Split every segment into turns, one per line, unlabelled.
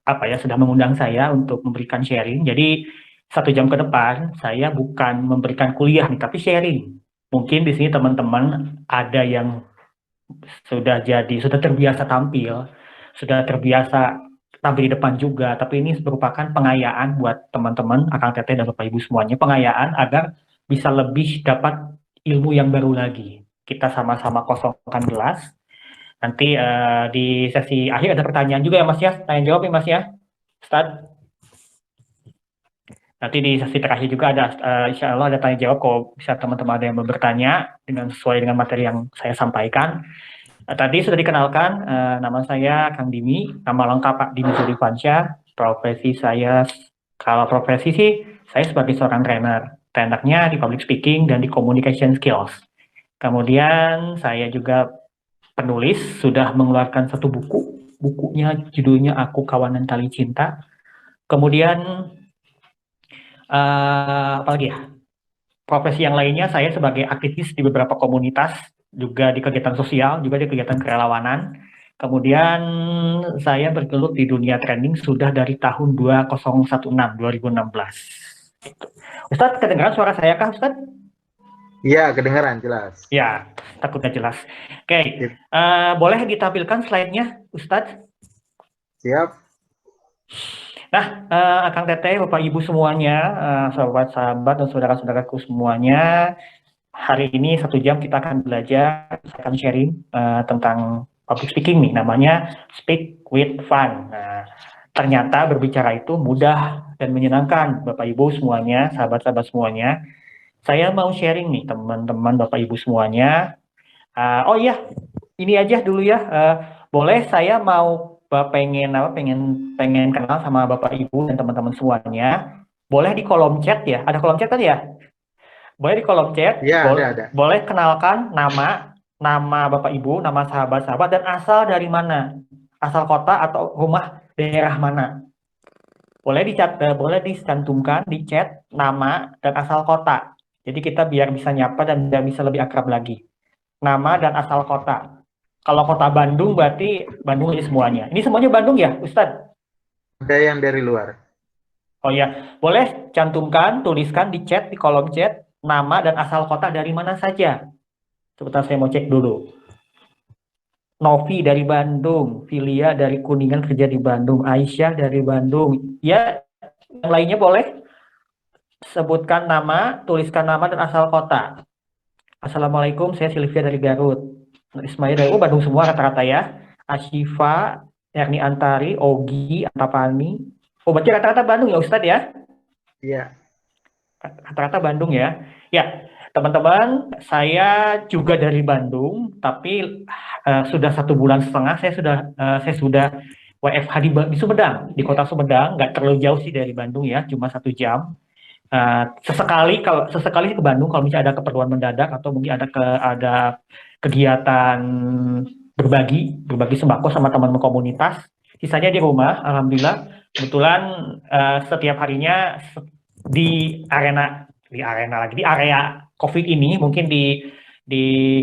apa ya, sudah mengundang saya untuk memberikan sharing. Jadi 1 jam ke depan saya bukan memberikan kuliah nih, tapi sharing. Mungkin di sini teman-teman ada yang sudah terbiasa tampil, sudah terbiasa tampil di depan juga, tapi ini merupakan pengayaan buat teman-teman, Akang Teteh dan Bapak Ibu semuanya, pengayaan agar bisa lebih dapat ilmu yang baru lagi. Kita sama-sama kosongkan gelas. Nanti di sesi akhir ada pertanyaan juga ya Mas ya, tanya jawab ya Mas ya, Ustadz. Nanti di sesi terakhir juga ada, insya Allah ada tanya jawab, kalau bisa teman-teman ada yang mau bertanya dengan sesuai dengan materi yang saya sampaikan. Tadi sudah dikenalkan, nama saya Kang Dimi, nama lengkap Pak Dimi Sulifansyah. Profesi saya, kalau profesi sih, saya sebagai seorang trainer. Trainernya di public speaking dan di communication skills. Kemudian saya juga penulis, sudah mengeluarkan 1 buku. Bukunya judulnya Aku Kawanan Tali Cinta. Kemudian, apalagi ya? Profesi yang lainnya, saya sebagai aktivis di beberapa komunitas, juga di kegiatan sosial, juga di kegiatan kerelawanan. Kemudian saya bergelut di dunia training sudah dari tahun 2016. Gitu. Ustadz, kedengaran suara saya kah, Ustadz?
Iya, kedengaran jelas.
Ya, takutnya jelas. Oke,
Sip.
boleh ditampilkan slide-nya, Ustadz?
Siap.
Nah, Akang Teteh, Bapak Ibu semuanya, sahabat-sahabat dan saudara-saudaraku semuanya, hari ini 1 jam kita akan belajar, saya akan sharing tentang public speaking nih, namanya Speak with Fun. Nah, ternyata berbicara itu mudah dan menyenangkan, Bapak Ibu semuanya, sahabat-sahabat semuanya. Saya mau sharing nih, teman-teman Bapak Ibu semuanya. Oh iya, ini aja dulu ya. Boleh saya mau pengen apa? Pengen kenal sama Bapak Ibu dan teman-teman semuanya. Boleh di kolom chat ya. Ada kolom chat kan ya? Boleh di kolom chat,
Iya,
boleh,
ada.
boleh kenalkan nama Bapak Ibu, nama sahabat-sahabat, dan asal dari mana, asal kota atau rumah daerah mana. Boleh boleh dicantumkan di chat nama dan asal kota. Jadi kita biar bisa nyapa dan biar bisa lebih akrab lagi. Nama dan asal kota. Kalau kota Bandung berarti Bandung ini semuanya. Ini semuanya Bandung ya, Ustadz?
Ada yang dari luar.
Oh ya, boleh cantumkan, tuliskan di chat, di kolom chat, nama dan asal kota dari mana saja. Sebentar saya mau cek dulu. Novi dari Bandung, Filia dari Kuningan kerja di Bandung, Aisyah dari Bandung. Ya, yang lainnya boleh sebutkan nama, tuliskan nama dan asal kota. Assalamualaikum, saya Sylvia dari Garut. Ismail dari Bandung semua rata-rata ya. Ashifa, Erni Antari, Ogi, Antapani. Oh, berarti rata-rata Bandung ya Ustadz ya?
Iya.
Rata-rata Bandung ya. Ya, teman-teman, saya juga dari Bandung, tapi sudah 1,5 bulan saya sudah WFH di Sumedang, di kota Sumedang, nggak terlalu jauh sih dari Bandung ya, cuma 1 jam. Sesekali ke Bandung kalau misalnya ada keperluan mendadak atau mungkin ada kegiatan berbagi sembako sama teman-teman komunitas. Sisanya di rumah, alhamdulillah. Kebetulan setiap harinya di area COVID ini, mungkin di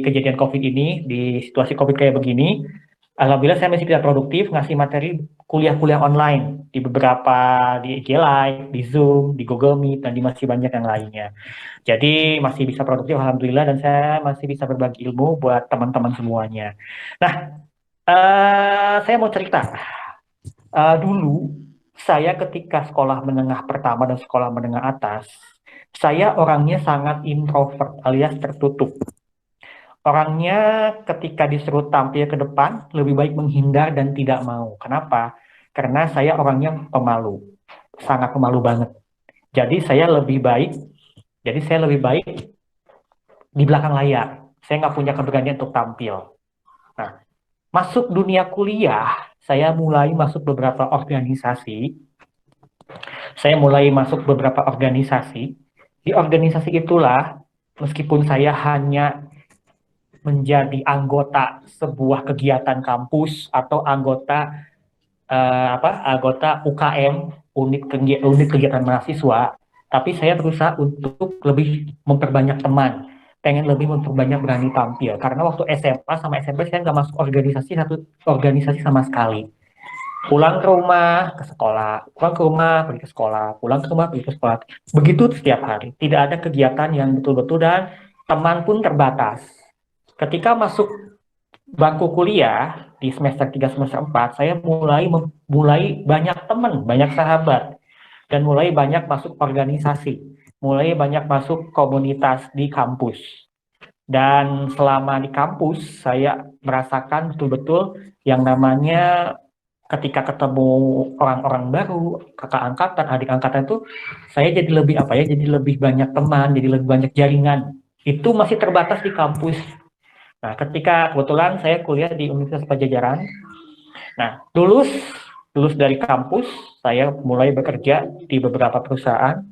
kejadian COVID ini, di situasi COVID kayak begini, alhamdulillah saya masih bisa produktif ngasih materi kuliah-kuliah online di IG Live, di Zoom, di Google Meet, dan di masih banyak yang lainnya. Jadi masih bisa produktif alhamdulillah, dan saya masih bisa berbagi ilmu buat teman-teman semuanya. Nah, saya mau cerita. Dulu saya ketika sekolah menengah pertama dan sekolah menengah atas, saya orangnya sangat introvert alias tertutup. Orangnya ketika disuruh tampil ke depan, lebih baik menghindar dan tidak mau. Kenapa? Karena saya orangnya pemalu, sangat pemalu banget. Jadi saya lebih baik di belakang layar. Saya nggak punya keberanian untuk tampil. Nah, masuk dunia kuliah, saya mulai masuk beberapa organisasi. Saya mulai masuk beberapa organisasi. Di organisasi itulah, meskipun saya hanya menjadi anggota sebuah kegiatan kampus atau anggota UKM, unit kegiatan mahasiswa, tapi saya berusaha untuk lebih memperbanyak teman, pengen lebih memperbanyak berani tampil, karena waktu SMA sama SMP saya nggak masuk organisasi sama sekali. Pulang ke rumah, ke sekolah, pulang ke rumah, pergi ke sekolah, pulang ke rumah, pergi ke sekolah. Begitu setiap hari. Tidak ada kegiatan yang betul-betul dan teman pun terbatas. Ketika masuk bangku kuliah di semester 3 semester 4 saya mulai banyak teman, banyak sahabat, dan mulai banyak masuk organisasi, mulai banyak masuk komunitas di kampus. Dan selama di kampus, saya merasakan betul-betul yang namanya ketika ketemu orang-orang baru, kakak angkatan, adik angkatan itu, saya jadi lebih apa ya, jadi lebih banyak teman, jadi lebih banyak jaringan. Itu masih terbatas di kampus. Nah, ketika kebetulan saya kuliah di Universitas Pajajaran, nah, lulus dari kampus, saya mulai bekerja di beberapa perusahaan,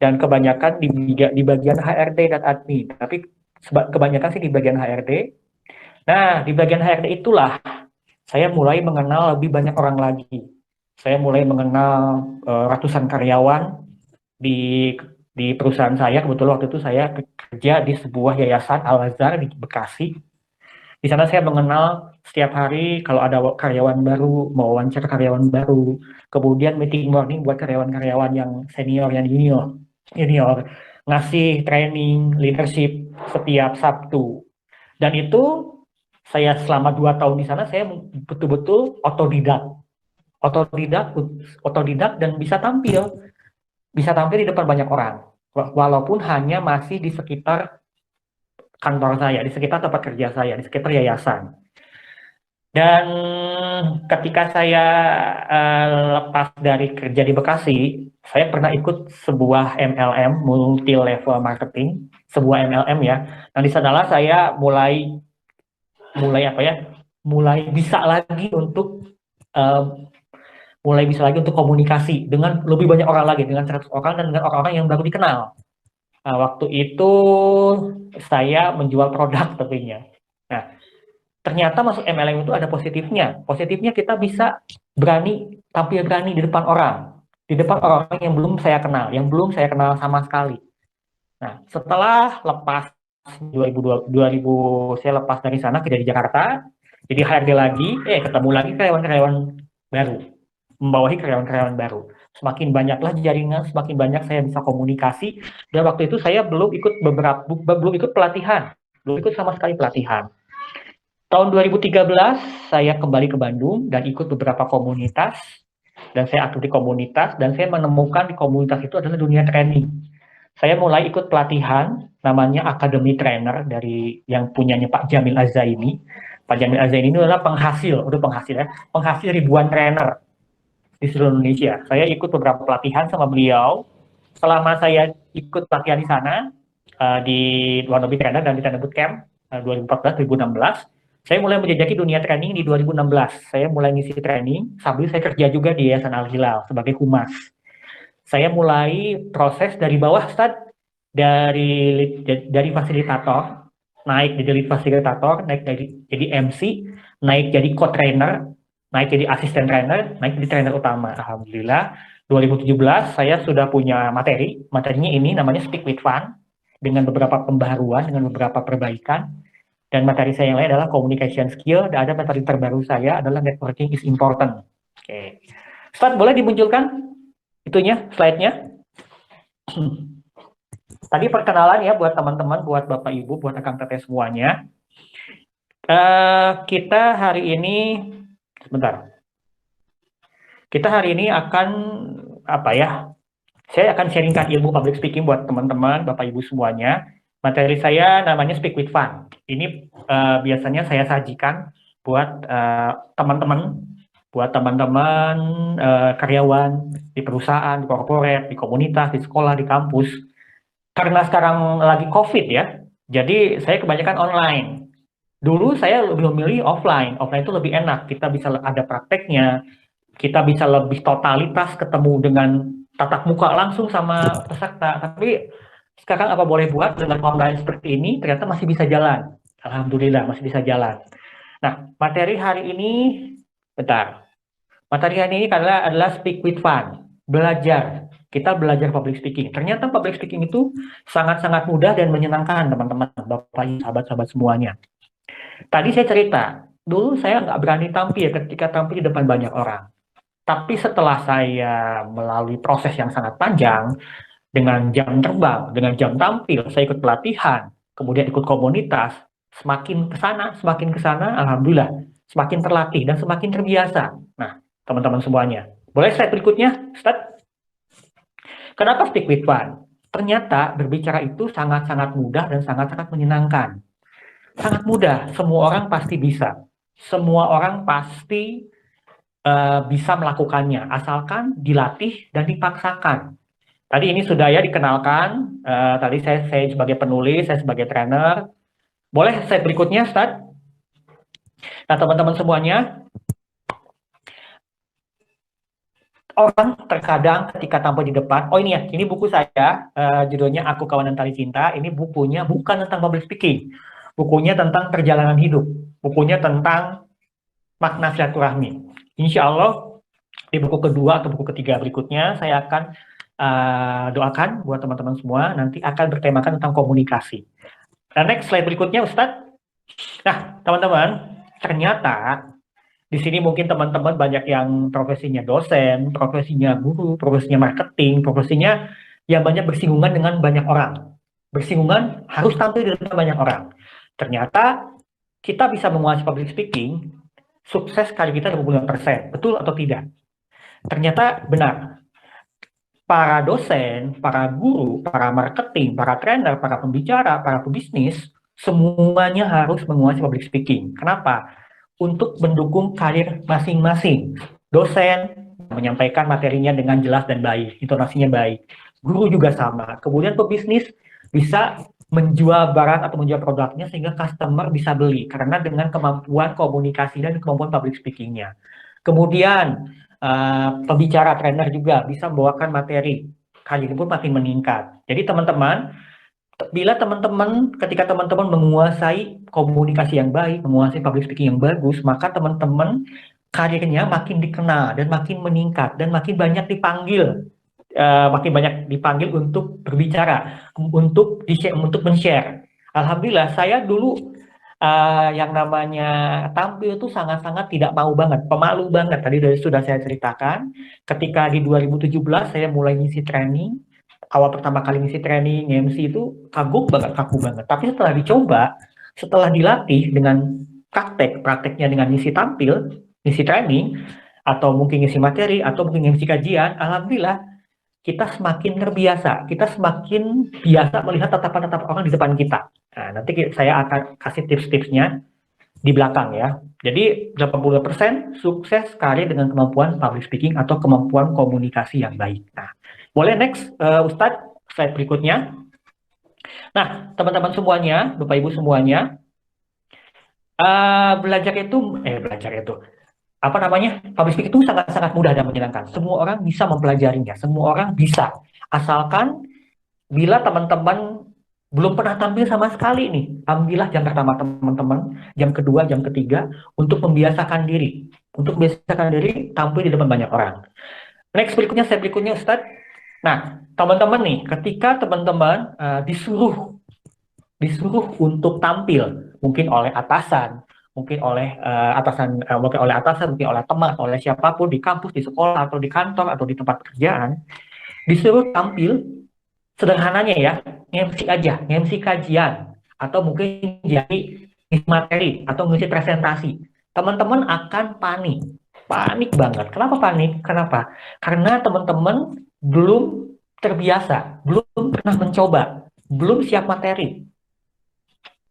dan kebanyakan di bagian HRD dan admin, tapi kebanyakan sih di bagian HRD. Nah, di bagian HRD itulah saya mulai mengenal lebih banyak orang lagi. Saya mulai mengenal ratusan karyawan di perusahaan saya. Kebetulan waktu itu saya kerja di sebuah yayasan Al-Azhar di Bekasi. Di sana saya mengenal setiap hari kalau ada karyawan baru, mau wawancara karyawan baru, kemudian meeting morning buat karyawan-karyawan yang senior, yang junior, ngasih training leadership setiap Sabtu. Dan itu saya selama 2 tahun di sana saya betul-betul otodidak, otodidak dan bisa tampil di depan banyak orang, walaupun hanya masih di sekitar kantor saya, di sekitar tempat kerja saya, di sekitar yayasan. Dan ketika saya lepas dari kerja di Bekasi, saya pernah ikut sebuah MLM, multi level marketing, sebuah MLM ya. Nah, di sanalah saya mulai mulai apa ya? Mulai bisa lagi untuk eh, mulai bisa lagi untuk komunikasi dengan lebih banyak orang lagi, dengan 100 orang dan dengan orang-orang yang baru dikenal. Nah, waktu itu saya menjual produk tentunya. Nah, ternyata masuk MLM itu ada positifnya. Positifnya kita bisa tampil berani di depan orang. Di depan orang yang belum saya kenal, yang belum saya kenal sama sekali. Nah, setelah lepas 2000, saya lepas dari sana kerja di Jakarta, jadi HRD lagi, ketemu lagi karyawan-karyawan baru, membawahi karyawan-karyawan baru. Semakin banyaklah jaringan, semakin banyak saya bisa komunikasi. Dan waktu itu saya belum ikut pelatihan, belum ikut sama sekali pelatihan. Tahun 2013 saya kembali ke Bandung dan ikut beberapa komunitas, dan saya aktif di komunitas, dan saya menemukan di komunitas itu adalah dunia training. Saya mulai ikut pelatihan namanya Academy Trainer dari yang punyanya Pak Jamil Azzaini. Pak Jamil Azzaini ini adalah penghasil ribuan trainer di seluruh Indonesia. Saya ikut beberapa pelatihan sama beliau. Selama saya ikut pelatihan di sana, di Wannabe Trainer dan di Trainer Bootcamp 2014-2016, saya mulai menjajaki dunia training di 2016. Saya mulai ngisi training, sambil saya kerja juga di Yayasan Al-Hilal sebagai humas. Saya mulai proses dari bawah, dari fasilitator, naik jadi lead fasilitator, naik jadi MC, naik jadi co-trainer, naik jadi asisten trainer, naik jadi trainer utama. Alhamdulillah, 2017 saya sudah punya materinya ini namanya Speak with Fun, dengan beberapa pembaharuan, dengan beberapa perbaikan, dan materi saya yang lain adalah communication skill, dan ada materi terbaru saya adalah networking is important. Oke. Ustaz, boleh dimunculkan itunya, slide-nya? Tadi perkenalan ya buat teman-teman, buat Bapak Ibu, buat rekan teteh semuanya. Kita hari ini, sebentar. Kita hari ini akan, saya akan sharingkan ilmu public speaking buat teman-teman, Bapak Ibu semuanya. Materi saya namanya Speak with Fun. Ini biasanya saya sajikan buat teman-teman, karyawan di perusahaan, di korporat, di komunitas, di sekolah, di kampus. Karena sekarang lagi COVID ya, jadi saya kebanyakan online. Dulu saya lebih memilih offline itu lebih enak, kita bisa ada prakteknya, kita bisa lebih totalitas ketemu dengan tatap muka langsung sama peserta. Tapi sekarang apa boleh buat, dengan online seperti ini ternyata masih bisa jalan. Alhamdulillah masih bisa jalan. Nah, materi hari ini adalah Speak with Fun. Kita belajar public speaking. Ternyata public speaking itu sangat-sangat mudah dan menyenangkan, teman-teman, Bapak, sahabat-sahabat semuanya. Tadi saya cerita, dulu saya nggak berani tampil ketika tampil di depan banyak orang. Tapi setelah saya melalui proses yang sangat panjang, dengan jam terbang, dengan jam tampil, saya ikut pelatihan, kemudian ikut komunitas, semakin ke sana, alhamdulillah, semakin terlatih dan semakin terbiasa. Nah, teman-teman semuanya, boleh slide berikutnya, Ustaz? Kenapa stick with fun? Ternyata berbicara itu sangat-sangat mudah dan sangat-sangat menyenangkan. Sangat mudah, semua orang pasti bisa. Semua orang pasti bisa melakukannya, asalkan dilatih dan dipaksakan. Tadi ini sudah ya dikenalkan, tadi saya sebagai penulis, saya sebagai trainer. Boleh saya berikutnya, Ustaz? Nah, teman-teman semuanya, orang terkadang ketika tampil di depan, oh ini ya, ini buku saya, judulnya Aku Kawanan Tali Cinta. Ini bukunya bukan tentang public speaking, bukunya tentang perjalanan hidup, bukunya tentang makna silaturahmi. Insya Allah di buku kedua atau buku ketiga berikutnya saya akan doakan buat teman-teman semua nanti akan bertemakan tentang komunikasi. Nah, next slide berikutnya, Ustadz. Nah, teman-teman, ternyata di sini mungkin teman-teman banyak yang profesinya dosen, profesinya guru, profesinya marketing, profesinya yang banyak bersinggungan dengan banyak orang. Bersinggungan harus tampil di depan banyak orang. Ternyata kita bisa menguasai public speaking, sukses kali kita 25%. Betul atau tidak? Ternyata benar. Para dosen, para guru, para marketing, para trainer, para pembicara, para pebisnis, semuanya harus menguasai public speaking. Kenapa? Untuk mendukung karir masing-masing. Dosen menyampaikan materinya dengan jelas dan baik, intonasinya baik. Guru juga sama. Kemudian pebisnis bisa menjual barang atau menjual produknya sehingga customer bisa beli karena dengan kemampuan komunikasi dan kemampuan public speaking-nya. Kemudian pembicara trainer juga bisa membawakan materi, karir pun makin meningkat. Jadi teman-teman, bila teman-teman ketika teman-teman menguasai komunikasi yang baik, menguasai public speaking yang bagus, maka teman-teman karirnya makin dikenal dan makin meningkat dan makin banyak dipanggil, untuk berbicara, untuk men-share. Alhamdulillah saya dulu yang namanya tampil itu sangat-sangat tidak mau banget, pemalu banget. Tadi sudah saya ceritakan, ketika di 2017 saya mulai ngisi training, awal pertama kali ngisi training MC itu kagum banget, kaku banget. Tapi setelah dicoba, setelah dilatih dengan prakteknya dengan ngisi tampil, ngisi training, atau mungkin ngisi materi, atau mungkin ngisi kajian, alhamdulillah kita semakin terbiasa, kita semakin biasa melihat tatapan-tatapan orang di depan kita. Nah, nanti saya akan kasih tips-tipsnya di belakang ya. Jadi 80% sukses karir dengan kemampuan public speaking atau kemampuan komunikasi yang baik. Nah, boleh next Ustadz, slide berikutnya. Nah, teman-teman semuanya, Bapak Ibu semuanya, belajar itu apa namanya, public speaking itu sangat-sangat mudah dan menyenangkan. Semua orang bisa mempelajarinya, semua orang bisa. Asalkan bila teman-teman belum pernah tampil sama sekali nih, ambillah jam pertama teman-teman, jam kedua, jam ketiga, untuk membiasakan diri. Untuk membiasakan diri tampil di depan banyak orang. Next berikutnya, step berikutnya Ustadz. Nah, teman-teman nih, ketika teman-teman disuruh untuk tampil, mungkin oleh atasan, mungkin oleh atasan, mungkin oleh teman, oleh siapapun di kampus, di sekolah, atau di kantor, atau di tempat pekerjaan, disuruh tampil, sederhananya ya, MC aja, MC kajian, atau mungkin jadi ngisi materi, atau ngisi presentasi. Teman-teman akan panik banget. Kenapa panik? Kenapa? Karena teman-teman belum terbiasa, belum pernah mencoba, belum siap materi.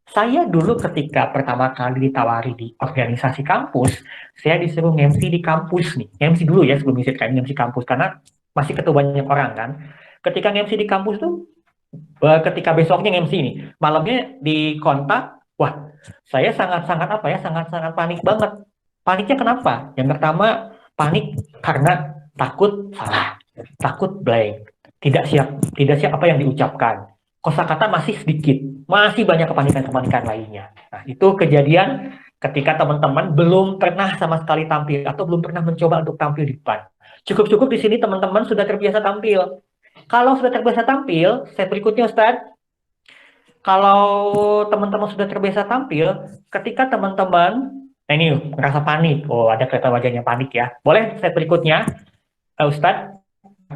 Saya dulu ketika pertama kali ditawari di organisasi kampus, saya disuruh MC di kampus nih. MC dulu ya sebelum ngisi training MC kampus karena masih ketemu banyak orang kan. Ketika MC di kampus tuh, ketika besoknya MC nih, malamnya di kontak, wah, saya sangat-sangat panik banget. Paniknya kenapa? Yang pertama, panik karena takut salah, takut blank, tidak siap apa yang diucapkan. Kosakata masih sedikit, masih banyak kepanikan-kepanikan lainnya. Nah, itu kejadian ketika teman-teman belum pernah sama sekali tampil atau belum pernah mencoba untuk tampil di depan. Cukup-cukup di sini teman-teman sudah terbiasa tampil. Kalau sudah terbiasa tampil, saya berikutnya Ustaz, kalau teman-teman sudah terbiasa tampil, ketika teman-teman Nah ini merasa panik. Oh, ada kelihatan wajahnya panik ya. Boleh slide berikutnya, Ustadz.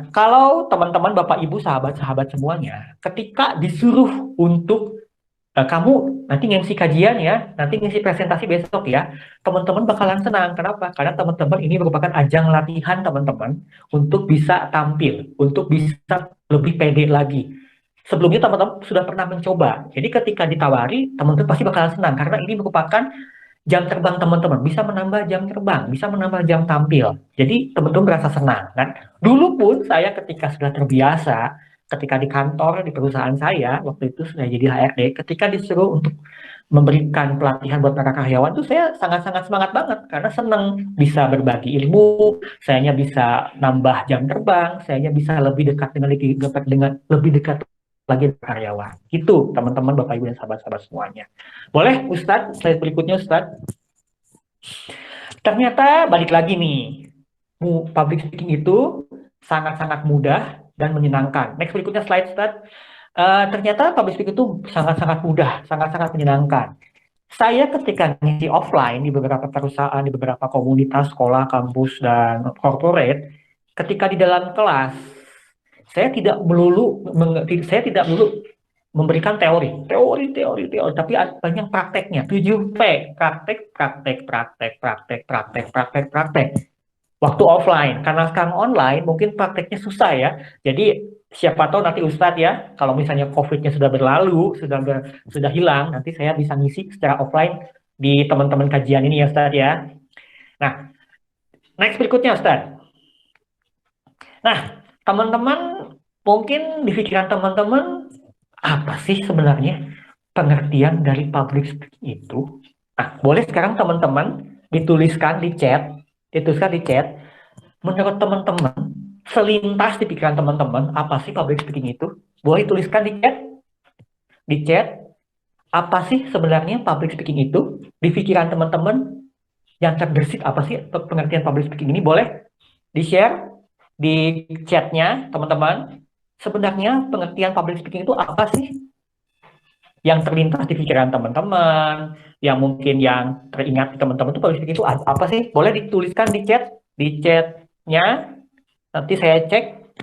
Kalau teman-teman, Bapak, Ibu, sahabat-sahabat semuanya, ketika disuruh untuk kamu nanti ngisi kajian ya, nanti ngisi presentasi besok ya, teman-teman bakalan senang. Kenapa? Karena teman-teman ini merupakan ajang latihan teman-teman untuk bisa tampil, untuk bisa lebih pede lagi. Sebelumnya teman-teman sudah pernah mencoba. Jadi ketika ditawari, teman-teman pasti bakalan senang karena ini merupakan jam terbang teman-teman, bisa menambah jam terbang, bisa menambah jam tampil. Jadi teman-teman merasa senang kan. Dulu pun saya ketika sudah terbiasa, ketika di kantor di perusahaan saya waktu itu sudah jadi HRD, ketika disuruh untuk memberikan pelatihan buat para karyawan tuh saya sangat-sangat semangat banget karena senang bisa berbagi ilmu, sayanya bisa nambah jam terbang, sayanya bisa lebih dekat dengan lebih dekat lagi dengan karyawan. Gitu teman-teman, Bapak Ibu dan sahabat-sahabat semuanya. Boleh Ustadz, slide berikutnya Ustadz. Ternyata balik lagi nih, public speaking itu sangat-sangat mudah dan menyenangkan. Next berikutnya slide Ustadz. Ternyata public speaking itu sangat-sangat mudah, sangat-sangat menyenangkan. Saya ketika ngisi offline di beberapa perusahaan, di beberapa komunitas, sekolah, kampus, dan corporate, ketika di dalam kelas, saya tidak melulu memberikan teori, tapi banyak prakteknya. 7P, praktek, praktek, praktek, praktek, praktek, praktek, praktek. Waktu offline, karena sekarang online mungkin prakteknya susah ya. Jadi siapa tahu nanti Ustadz ya, kalau misalnya COVID-nya sudah berlalu, sudah hilang, nanti saya bisa ngisi secara offline di teman-teman kajian ini ya Ustadz ya. Nah, next berikutnya Ustadz. Nah, teman-teman mungkin di pikiran teman-teman apa sih sebenarnya pengertian dari public speaking itu? Nah, boleh sekarang teman-teman dituliskan di chat, menurut teman-teman, selintas di pikiran teman-teman, apa sih public speaking itu? Boleh tuliskan di chat, apa sih sebenarnya public speaking itu? Di pikiran teman-teman yang terbersit, apa sih pengertian public speaking ini? Boleh di-share di chatnya, teman-teman. Sebenarnya pengertian public speaking itu apa sih? Yang terlintas di pikiran teman-teman, yang mungkin yang teringat di teman-teman itu public speaking itu apa sih? Boleh dituliskan di chatnya. Nanti saya cek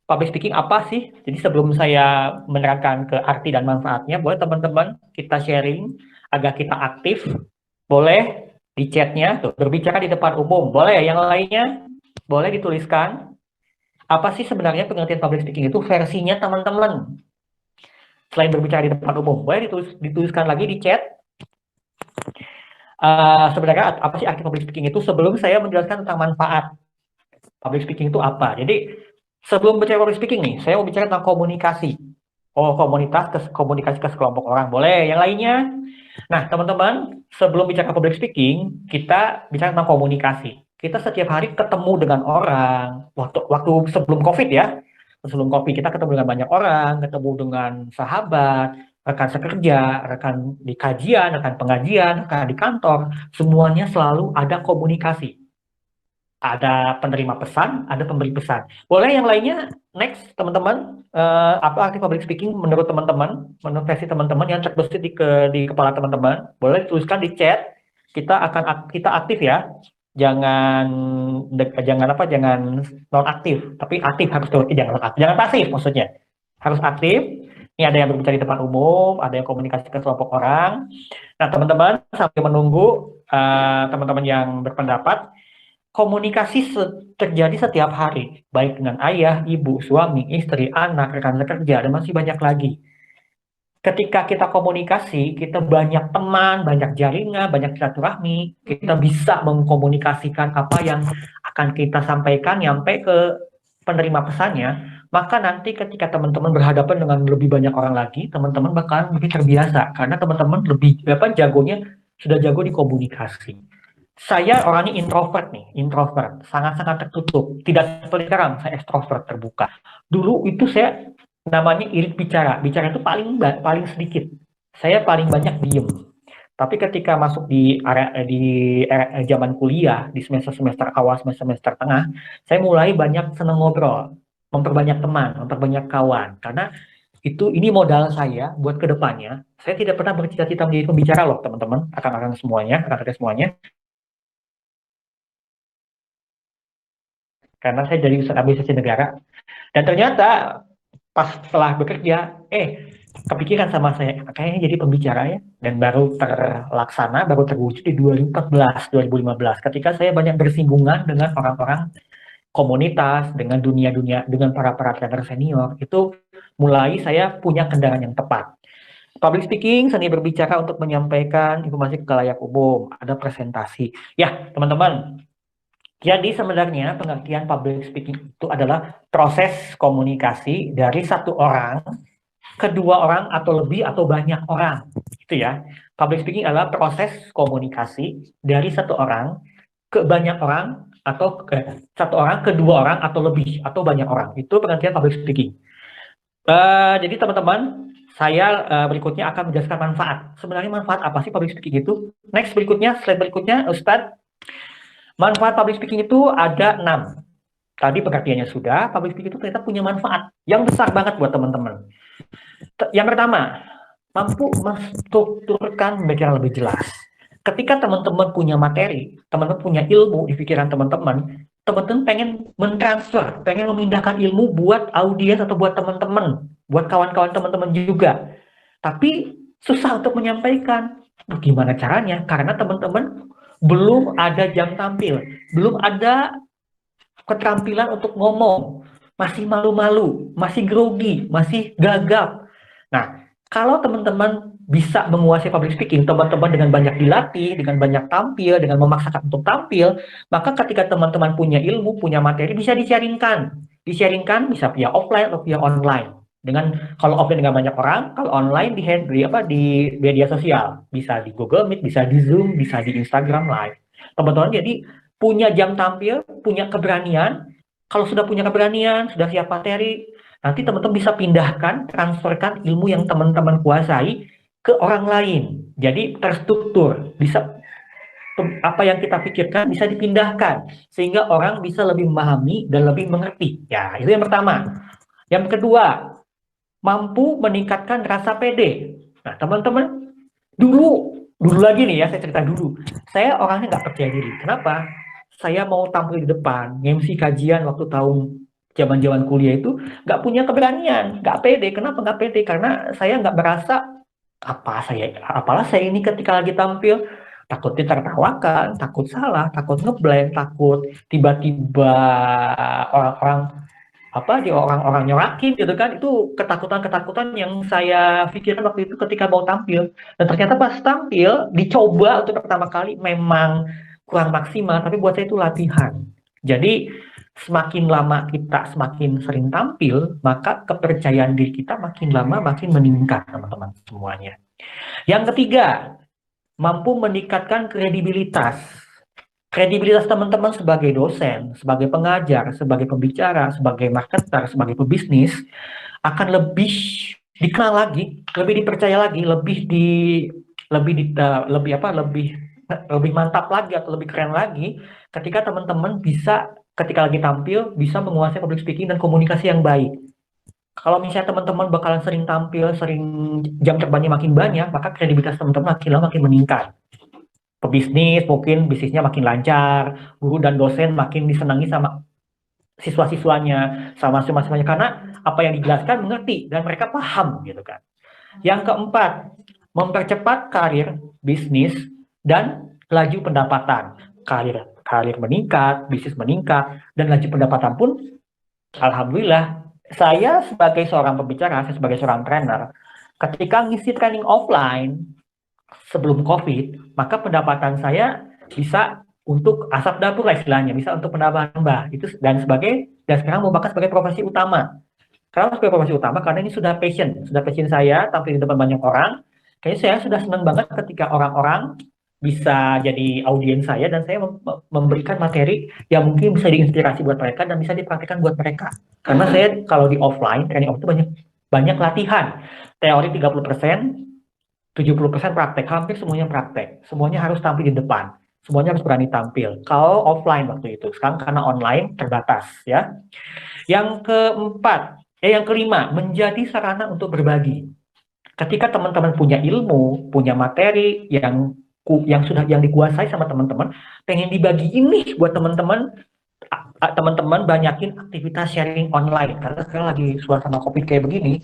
public speaking apa sih. Jadi sebelum saya menerangkan ke arti dan manfaatnya, boleh teman-teman kita sharing agar kita aktif. Boleh di chatnya, tuh, berbicara di depan umum. Boleh yang lainnya, boleh dituliskan. Apa sih sebenarnya pengertian public speaking itu versinya teman-teman? Selain berbicara di depan umum, boleh dituliskan lagi di chat. Sebenarnya apa sih arti public speaking itu sebelum saya menjelaskan tentang manfaat public speaking itu apa. Jadi sebelum bicara public speaking nih, saya mau bicara tentang komunikasi. Oh, komunikasi ke sekelompok orang. Boleh, yang lainnya. Nah, teman-teman, sebelum bicara public speaking, kita bicara tentang komunikasi. Kita setiap hari ketemu dengan orang. Waktu sebelum COVID ya, sebelum COVID kita ketemu dengan banyak orang, ketemu dengan sahabat, rekan sekerja, rekan di kajian, rekan pengajian, rekan di kantor. Semuanya selalu ada komunikasi. Ada penerima pesan, ada pemberi pesan. Boleh yang lainnya, next teman-teman, apa arti public speaking menurut teman-teman, menurut versi teman-teman yang terbesit di kepala teman-teman, boleh tuliskan di chat. Kita aktif ya, jangan jangan non aktif, tapi aktif harus terus, jangan pasif maksudnya, harus aktif. Ini ada yang berbicara di depan umum, ada yang komunikasi ke kelompok orang. Nah teman-teman sambil menunggu teman-teman yang berpendapat. Komunikasi terjadi setiap hari, baik dengan ayah, ibu, suami, istri, anak, rekan sekerja, dan masih banyak lagi. Ketika kita komunikasi, kita banyak teman, banyak jaringan, banyak silaturahmi, kita bisa mengkomunikasikan apa yang akan kita sampaikan nyampe ke penerima pesannya, maka nanti ketika teman-teman berhadapan dengan lebih banyak orang lagi, teman-teman bakalan lebih terbiasa, karena teman-teman jagonya sudah jago di komunikasi. Saya orangnya introvert, sangat-sangat tertutup. Tidak seperti sekarang, saya ekstrovert, terbuka. Dulu itu saya namanya irit bicara itu paling sedikit. Saya paling banyak diem. Tapi ketika masuk di zaman kuliah, di semester awal, semester tengah, saya mulai banyak seneng ngobrol, memperbanyak teman, memperbanyak kawan. Karena ini modal saya buat kedepannya. Saya tidak pernah bercita-cita menjadi pembicara loh, teman-teman, akang-akang semuanya, akang-akang semuanya. Karena saya dari usaha administrasi negara. Dan ternyata pas setelah bekerja, kepikiran sama saya, kayaknya jadi pembicara ya. Dan baru terlaksana, baru terwujud di 2014, 2015. Ketika saya banyak bersinggungan dengan orang-orang komunitas, dengan dunia-dunia, dengan para trainer senior, itu mulai saya punya kendaraan yang tepat. Public speaking, seni berbicara untuk menyampaikan informasi ke khalayak umum, ada presentasi. Ya, teman-teman, jadi sebenarnya pengertian public speaking itu adalah proses komunikasi dari satu orang ke dua orang atau lebih atau banyak orang. Itu ya. Public speaking adalah proses komunikasi dari satu orang ke banyak orang atau satu orang ke dua orang atau lebih atau banyak orang. Itu pengertian public speaking. Jadi teman-teman, saya berikutnya akan menjelaskan manfaat. Sebenarnya manfaat apa sih public speaking itu? Next berikutnya, slide berikutnya, Ustadz. Manfaat public speaking itu ada 6. Tadi pengertiannya sudah, public speaking itu ternyata punya manfaat yang besar banget buat teman-teman. Yang pertama, mampu menstrukturkan pemikiran lebih jelas. Ketika teman-teman punya materi, teman-teman punya ilmu di pikiran teman-teman, teman-teman pengen mentransfer, pengen memindahkan ilmu buat audiens atau buat teman-teman, buat kawan-kawan teman-teman juga. Tapi susah untuk menyampaikan. Gimana caranya? Karena teman-teman belum ada jam tampil, belum ada keterampilan untuk ngomong, masih malu-malu, masih grogi, masih gagap. Nah, kalau teman-teman bisa menguasai public speaking, teman-teman dengan banyak dilatih, dengan banyak tampil, dengan memaksakan untuk tampil, maka ketika teman-teman punya ilmu, punya materi, bisa di-sharingkan. Di-sharingkan bisa via offline atau via online. Dengan kalau offline dengan banyak orang, kalau online di media sosial, bisa di Google Meet, bisa di Zoom, bisa di Instagram Live. Teman-teman jadi punya jam tampil, punya keberanian. Kalau sudah punya keberanian, sudah siap materi, nanti teman-teman bisa pindahkan, transferkan ilmu yang teman-teman kuasai ke orang lain. Jadi terstruktur, bisa apa yang kita pikirkan bisa dipindahkan sehingga orang bisa lebih memahami dan lebih mengerti. Ya, itu yang pertama. Yang kedua, mampu meningkatkan rasa pede. Nah, teman-teman, dulu lagi nih ya, saya cerita dulu. Saya orangnya nggak percaya diri. Kenapa? Saya mau tampil di depan, MC kajian waktu tahun zaman-zaman kuliah itu nggak punya keberanian, nggak pede. Kenapa nggak pede? Karena saya nggak merasa apalah saya ini ketika lagi tampil takut ditertawakan, takut salah, takut ngeblank, takut tiba-tiba orang-orang orang-orang nyorakin gitu kan, itu ketakutan-ketakutan yang saya pikirkan waktu itu ketika mau tampil. Dan ternyata pas tampil dicoba untuk pertama kali memang kurang maksimal, tapi buat saya itu latihan. Jadi semakin lama kita semakin sering tampil, maka kepercayaan diri kita makin lama makin meningkat, teman-teman semuanya. Yang ketiga, mampu meningkatkan kredibilitas. Kredibilitas teman-teman sebagai dosen, sebagai pengajar, sebagai pembicara, sebagai marketer, sebagai pebisnis akan lebih dikenal lagi, lebih dipercaya lagi, lebih mantap lagi atau lebih keren lagi ketika teman-teman bisa ketika lagi tampil bisa menguasai public speaking dan komunikasi yang baik. Kalau misalnya teman-teman bakalan sering tampil, sering jam terbangnya makin banyak, maka kredibilitas teman-teman makin lama makin meningkat. Pebisnis mungkin bisnisnya makin lancar, guru dan dosen makin disenangi sama siswa-siswanya, sama mahasiswanya karena apa yang dijelaskan mengerti dan mereka paham gitu kan. Yang keempat, mempercepat karir bisnis dan laju pendapatan. Karir meningkat, bisnis meningkat, dan laju pendapatan pun alhamdulillah. Saya sebagai seorang pembicara, saya sebagai seorang trainer, ketika ngisi training offline sebelum COVID, maka pendapatan saya bisa untuk asap dapur lah istilahnya, bisa untuk menambah itu dan sekarang merupakan sebagai profesi utama. Karena sebagai profesi utama karena ini sudah passion saya tampil di depan banyak orang. Kayaknya saya sudah senang banget ketika orang-orang bisa jadi audiens saya dan saya memberikan materi yang mungkin bisa diinspirasi buat mereka dan bisa dipraktikkan buat mereka. Karena saya kalau di offline, training offline itu banyak latihan. Teori 30%, 70% praktek, hampir semuanya praktek. Semuanya harus tampil di depan. Semuanya harus berani tampil. Kalau offline waktu itu, sekarang karena online terbatas ya. Yang keempat, Ya, yang kelima, menjadi sarana untuk berbagi. Ketika teman-teman punya ilmu, punya materi yang dikuasai sama teman-teman, pengen dibagiin nih buat teman-teman, teman-teman banyakin aktivitas sharing online. Karena sekarang lagi suasana COVID kayak begini,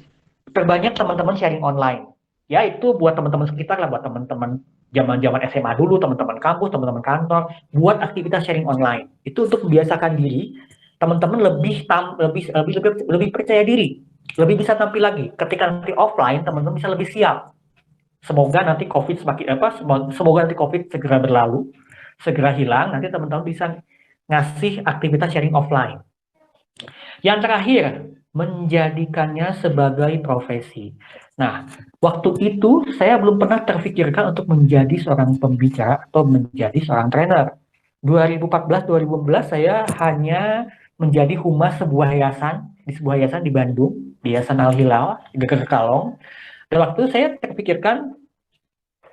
terbanyak teman-teman sharing online. Ya itu buat teman-teman sekitar lah, buat teman-teman zaman-zaman SMA dulu, teman-teman kampus, teman-teman kantor, buat aktivitas sharing online. Itu untuk membiasakan diri, teman-teman lebih percaya diri, lebih bisa tampil lagi. Ketika nanti offline, teman-teman bisa lebih siap. Semoga nanti COVID semoga nanti COVID segera berlalu, segera hilang, nanti teman-teman bisa ngasih aktivitas sharing offline. Yang terakhir, menjadikannya sebagai profesi. Nah, waktu itu saya belum pernah terfikirkan untuk menjadi seorang pembicara atau menjadi seorang trainer. 2014-2015 saya hanya menjadi humas sebuah yayasan di Bandung, di Yayasan Al Hilal, di Geger Kalong. Dan waktu itu saya terpikirkan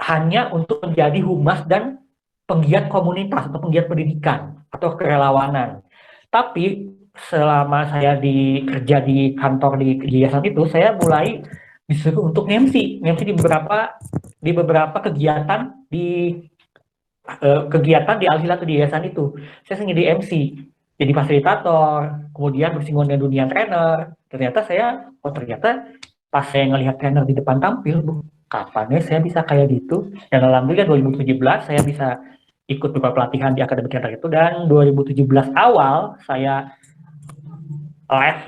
hanya untuk menjadi humas dan penggiat komunitas atau penggiat pendidikan atau kerelawanan. Tapi selama saya kerja di kantor di yayasan itu, saya mulai disuruh untuk MC di beberapa kegiatan di Al-Hilal atau di yayasan itu. Saya sering jadi MC, jadi fasilitator, kemudian bersinggungan dengan dunia trainer. Ternyata pas saya ngelihat trainer di depan tampil, kapan ya saya bisa kayak gitu? Dan alhamdulillah 2017 saya bisa ikut beberapa pelatihan di Akademi Trainer itu, dan 2017 awal saya live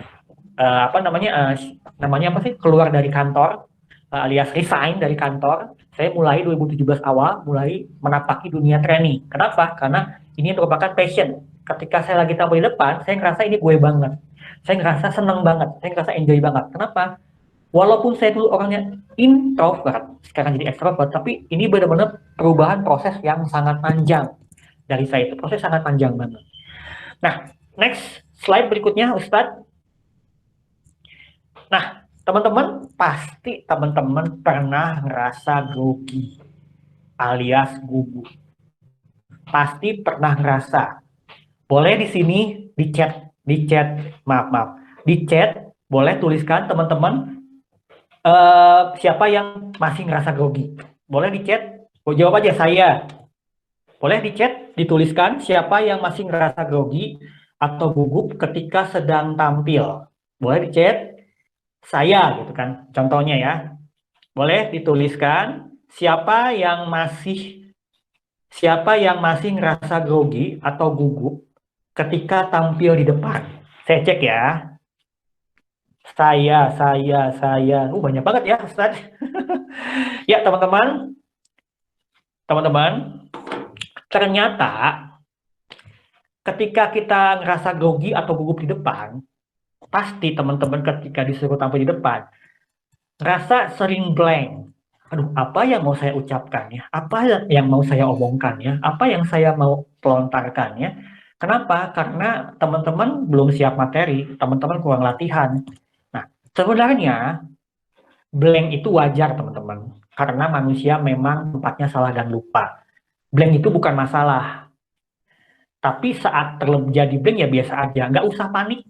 namanya apa sih, keluar dari kantor, alias resign dari kantor. Saya mulai 2017 awal mulai menapaki dunia training. Kenapa? Karena ini merupakan passion. Ketika saya lagi tampil di depan, saya ngerasa ini gue banget. Saya ngerasa seneng banget, saya ngerasa enjoy banget. Kenapa? Walaupun saya dulu orangnya introvert, sekarang jadi extrovert, tapi ini benar-benar perubahan proses yang sangat panjang. Dari saya itu proses sangat panjang banget. Nah, next slide berikutnya, Ustadz. Nah, teman-teman pernah ngerasa grogi alias gugup. Pasti pernah ngerasa. Boleh di sini di chat, di chat boleh tuliskan teman-teman siapa yang masih ngerasa grogi. Boleh di chat, jawab aja saya. Boleh di chat dituliskan siapa yang masih ngerasa grogi atau gugup ketika sedang tampil. Boleh di chat saya gitu kan, contohnya ya. Boleh dituliskan siapa yang masih ngerasa grogi atau gugup ketika tampil di depan. Saya cek ya. Saya. Banyak banget ya, Ustaz. Ya, teman-teman, ternyata ketika kita ngerasa grogi atau gugup di depan, pasti teman-teman ketika disuruh tampil di depan, rasa sering blank. Aduh, apa yang mau saya ucapkan ya? Apa yang mau saya omongkan ya? Apa yang saya mau pelontarkan ya? Kenapa? Karena teman-teman belum siap materi, teman-teman kurang latihan. Nah, sebenarnya blank itu wajar, teman-teman. Karena manusia memang tempatnya salah dan lupa. Blank itu bukan masalah. Tapi saat terjadi blank ya biasa aja. Nggak usah panik,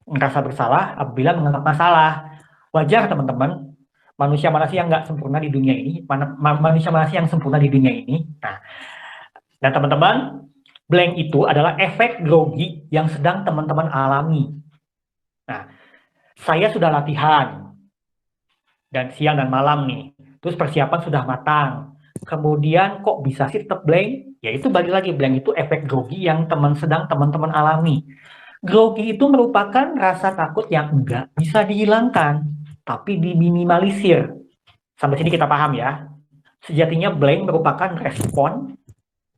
ngerasa bersalah apabila menganggap masalah. Wajar, teman-teman. Manusia mana sih yang nggak sempurna di dunia ini? Manusia mana sih yang sempurna di dunia ini? Nah, dan teman-teman, blank itu adalah efek grogi yang sedang teman-teman alami. Nah, saya sudah latihan dan siang dan malam nih. Terus persiapan sudah matang. Kemudian kok bisa sih tetap blank? Ya itu balik lagi, blank itu efek grogi yang sedang teman-teman alami. Grogi itu merupakan rasa takut yang enggak bisa dihilangkan, tapi diminimalisir. Sampai sini kita paham ya. Sejatinya blank merupakan respon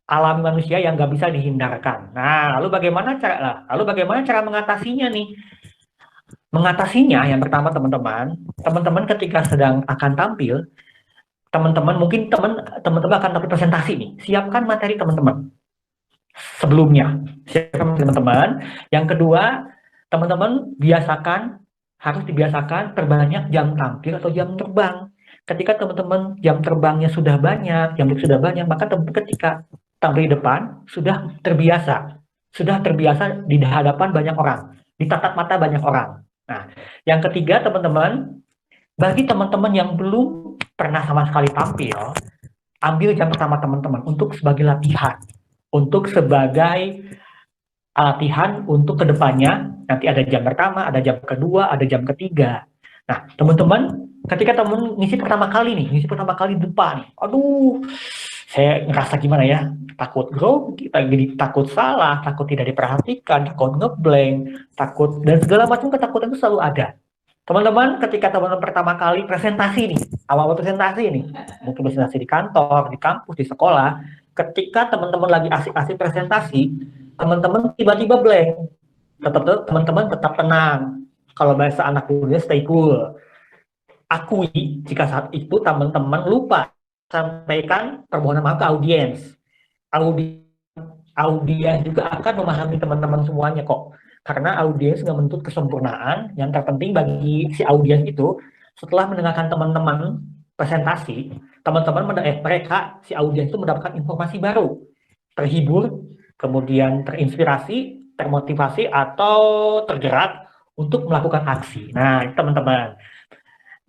alami manusia yang nggak bisa dihindarkan. Nah, lalu bagaimana cara mengatasinya nih? Mengatasinya yang pertama, teman-teman ketika sedang akan tampil, teman-teman akan tampil presentasi nih. Siapkan materi teman-teman sebelumnya. Siapkan teman-teman. Yang kedua, teman-teman harus dibiasakan terbanyak jam tampil atau jam terbang. Ketika teman-teman jam terbangnya sudah banyak, maka ketika tampil di depan sudah terbiasa di hadapan banyak orang, ditatap mata banyak orang. Nah, yang ketiga teman-teman, bagi teman-teman yang belum pernah sama sekali tampil, ambil jam pertama teman-teman untuk sebagai latihan, untuk sebagai latihan untuk kedepannya. Nanti ada jam pertama, ada jam kedua, ada jam ketiga. Nah, teman-teman, ketika teman ngisi pertama kali nih, ngisi pertama kali depan, aduh, saya ngerasa gimana ya, takut grogi, takut salah, takut tidak diperhatikan, takut ngeblank, takut, dan segala macam ketakutan itu selalu ada. Teman-teman, ketika teman-teman pertama kali presentasi nih, awal-awal presentasi nih, mungkin presentasi di kantor, di kampus, di sekolah, ketika teman-teman lagi asik-asik presentasi, teman-teman tiba-tiba blank, teman-teman tetap tenang. Kalau bahasa anak dulunya stay cool. Akui jika saat itu teman-teman lupa sampaikan permohonan maaf ke audiens. Audiens juga akan memahami teman-teman semuanya kok. Karena audiens nggak menuntut kesempurnaan. Yang terpenting bagi si audiens itu, setelah mendengarkan teman-teman presentasi, teman-teman mereka si audiens itu mendapatkan informasi baru, terhibur, kemudian terinspirasi, termotivasi, atau tergerak untuk melakukan aksi. Nah, teman-teman,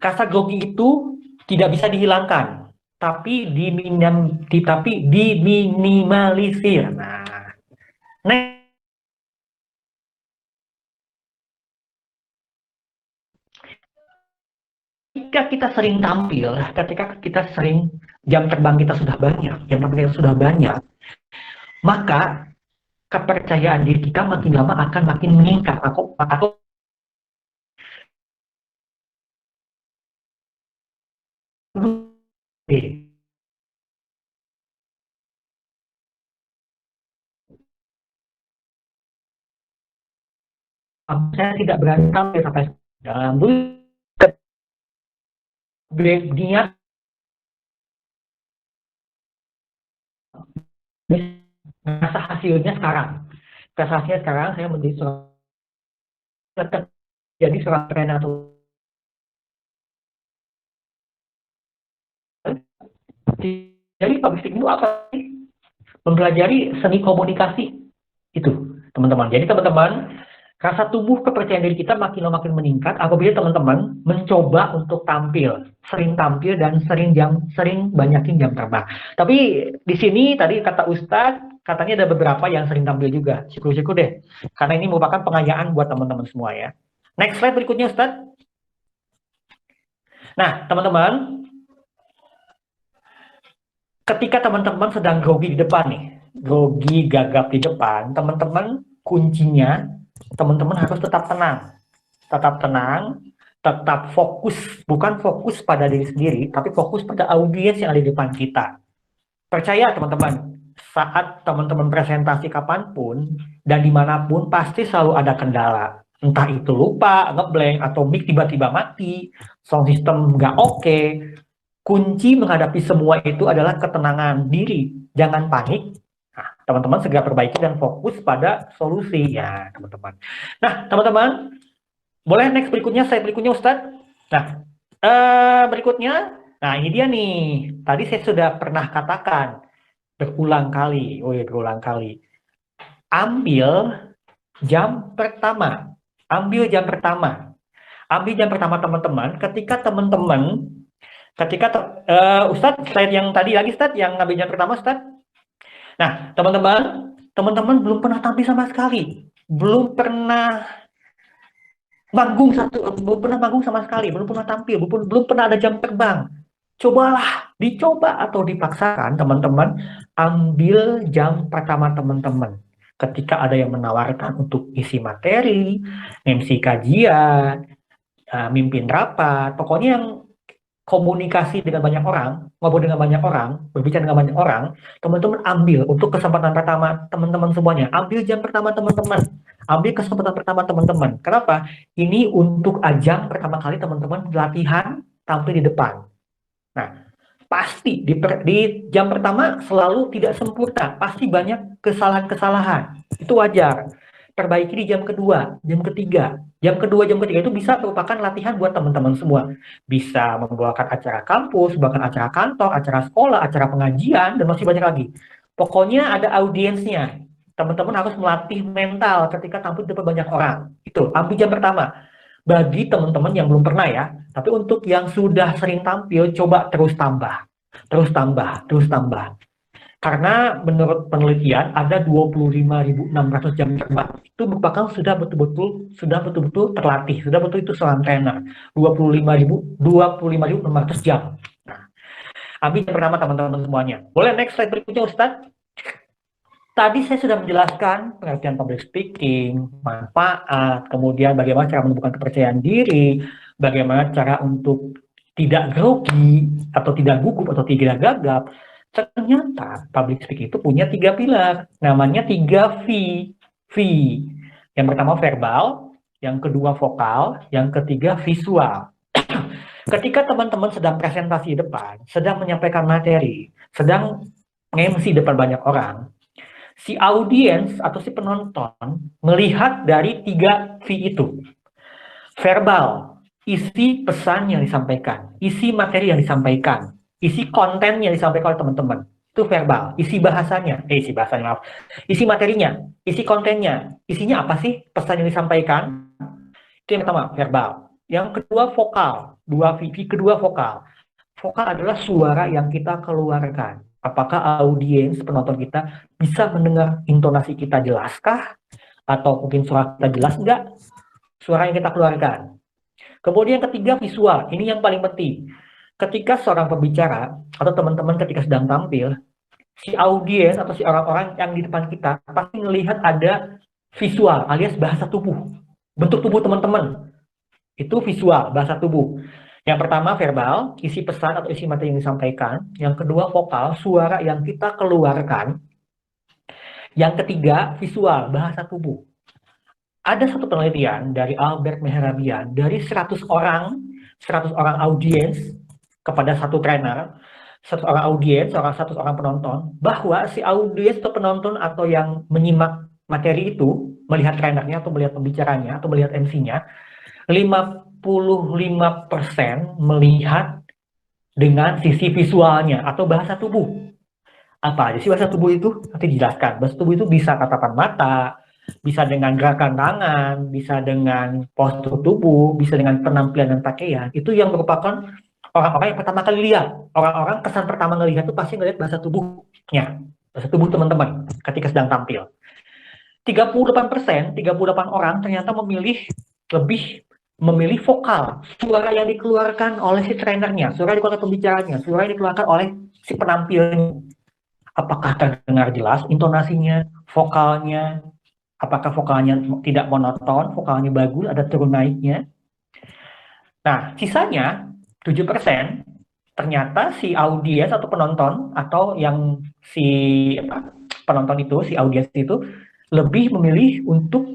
rasa grogi itu tidak bisa dihilangkan, tapi diminimalisir. Nah, ketika kita sering tampil, ketika kita sering jam terbang kita sudah banyak, jam terbang kita sudah banyak, maka kepercayaan diri kita makin lama akan makin meningkat. Aku saya tidak berani tampil sampai dalam niat rasa hasilnya sekarang. Rasa hasilnya sekarang saya menjadi seorang trainer. Jadi public speaking itu apa sih? Mempelajari seni komunikasi itu, teman-teman. Jadi teman-teman, rasa tumbuh kepercayaan diri kita makin meningkat apabila teman-teman mencoba untuk sering tampil dan sering banyakin jam terbang. Tapi di sini tadi kata Ustadz, katanya ada beberapa yang sering tampil juga. Syukur-syukur deh, karena ini merupakan pengayaan buat teman-teman semua ya. Next slide berikutnya Ustadz. Nah, teman-teman, ketika teman-teman sedang grogi di depan nih, grogi gagap di depan, teman-teman kuncinya, teman-teman harus tetap tenang, tetap fokus, bukan fokus pada diri sendiri, tapi fokus pada audiens yang ada di depan kita. Percaya teman-teman, saat teman-teman presentasi kapanpun dan dimanapun pasti selalu ada kendala. Entah itu lupa, ngeblank, atau mic tiba-tiba mati, sound system nggak oke. Kunci menghadapi semua itu adalah ketenangan diri, jangan panik. Nah, teman-teman segera perbaiki dan fokus pada solusi ya, teman-teman. Nah, teman-teman, boleh next berikutnya, slide berikutnya, Ustadz. Nah, berikutnya, nah ini dia nih. Tadi saya sudah pernah katakan berulang kali. Ambil jam pertama. Ambil jam pertama teman-teman. Ketika Ustadz, slide yang tadi lagi Ustadz, yang ngambil jam pertama Ustadz. Nah, teman-teman belum pernah tampil sama sekali, belum pernah manggung sama sekali, belum pernah tampil, belum pernah ada jam terbang. Dicoba atau dipaksakan teman-teman, ambil jam pertama teman-teman. Ketika ada yang menawarkan untuk isi materi, MC kajian, mimpin rapat, pokoknya yang komunikasi dengan banyak orang, ngobrol dengan banyak orang, berbicara dengan banyak orang, teman-teman ambil untuk kesempatan pertama teman-teman semuanya. Ambil jam pertama teman-teman. Ambil kesempatan pertama teman-teman. Kenapa? Ini untuk ajang pertama kali teman-teman latihan tampil di depan. Nah, pasti di jam pertama selalu tidak sempurna. Pasti banyak kesalahan-kesalahan. Itu wajar. Perbaiki di jam kedua, jam ketiga. Jam kedua itu bisa merupakan latihan buat teman-teman semua. Bisa membawakan acara kampus, bahkan acara kantor, acara sekolah, acara pengajian, dan masih banyak lagi. Pokoknya ada audiensnya. Teman-teman harus melatih mental ketika tampil di depan banyak orang. Itu, ambil jam pertama. bagi teman-teman yang belum pernah ya, tapi untuk yang sudah sering tampil, coba terus tambah, terus tambah, terus tambah. Karena menurut penelitian ada 25.600 jam terbang itu merupakan sudah betul-betul terlatih, sudah betul itu seorang trainer. 25.600 jam. Nah, ambil yang pertama teman-teman semuanya. Boleh next slide berikutnya Ustadz? Tadi saya sudah menjelaskan pengertian public speaking, manfaat, kemudian bagaimana cara menumbuhkan kepercayaan diri, bagaimana cara untuk tidak grogi atau tidak gugup atau tidak gagap. Ternyata public speaking itu punya 3 pilar, namanya 3 V. V. Yang pertama verbal, yang kedua vokal, yang ketiga visual. Ketika teman-teman sedang presentasi di depan, sedang menyampaikan materi, sedang MC depan banyak orang, si audiens atau si penonton melihat dari 3 V itu. Verbal, isi pesan yang disampaikan, isi materi yang disampaikan, isi konten yang disampaikan oleh teman-teman. Itu verbal, isi bahasanya, maaf. Isi materinya, isi kontennya, isinya apa sih pesan yang disampaikan? Itu yang pertama, verbal. Yang kedua, vokal. Kedua vokal. Vokal adalah suara yang kita keluarkan. Apakah audiens penonton kita bisa mendengar intonasi kita jelaskah? Atau mungkin suara kita jelas enggak? Suara yang kita keluarkan. Kemudian yang ketiga visual. Ini yang paling penting. Ketika seorang pembicara atau teman-teman ketika sedang tampil, si audiens atau si orang-orang yang di depan kita pasti melihat ada visual alias bahasa tubuh. Bentuk tubuh teman-teman. Itu visual, bahasa tubuh. Yang pertama verbal, isi pesan atau isi materi yang disampaikan. Yang kedua vokal, suara yang kita keluarkan. Yang ketiga visual, bahasa tubuh. Ada satu penelitian dari Albert Mehrabian, dari 100 orang audiens kepada satu trainer, 100 orang audiens, 100 orang penonton, bahwa si audiens atau penonton atau yang menyimak materi itu, melihat trainernya atau melihat pembicaranya atau melihat MC-nya, 55% melihat dengan sisi visualnya atau bahasa tubuh. Apa aja sih bahasa tubuh itu? Nanti dijelaskan. Bahasa tubuh itu bisa tatapan mata, bisa dengan gerakan tangan, bisa dengan postur tubuh, bisa dengan penampilan dan pakaian. Itu yang merupakan orang-orang yang pertama kali lihat. Orang-orang kesan pertama ngelihat itu pasti ngelihat bahasa tubuhnya. Bahasa tubuh teman-teman ketika sedang tampil. 38%, 38 orang ternyata lebih memilih vokal, suara yang dikeluarkan oleh si trainernya, suara yang dikeluarkan pembicaranya, suara yang dikeluarkan oleh si penampilnya. Apakah terdengar jelas intonasinya, vokalnya, apakah vokalnya tidak monoton, vokalnya bagus, ada turun naiknya. Nah, sisanya 7% ternyata si audiens atau penonton atau yang si penonton itu, si audiens itu lebih memilih untuk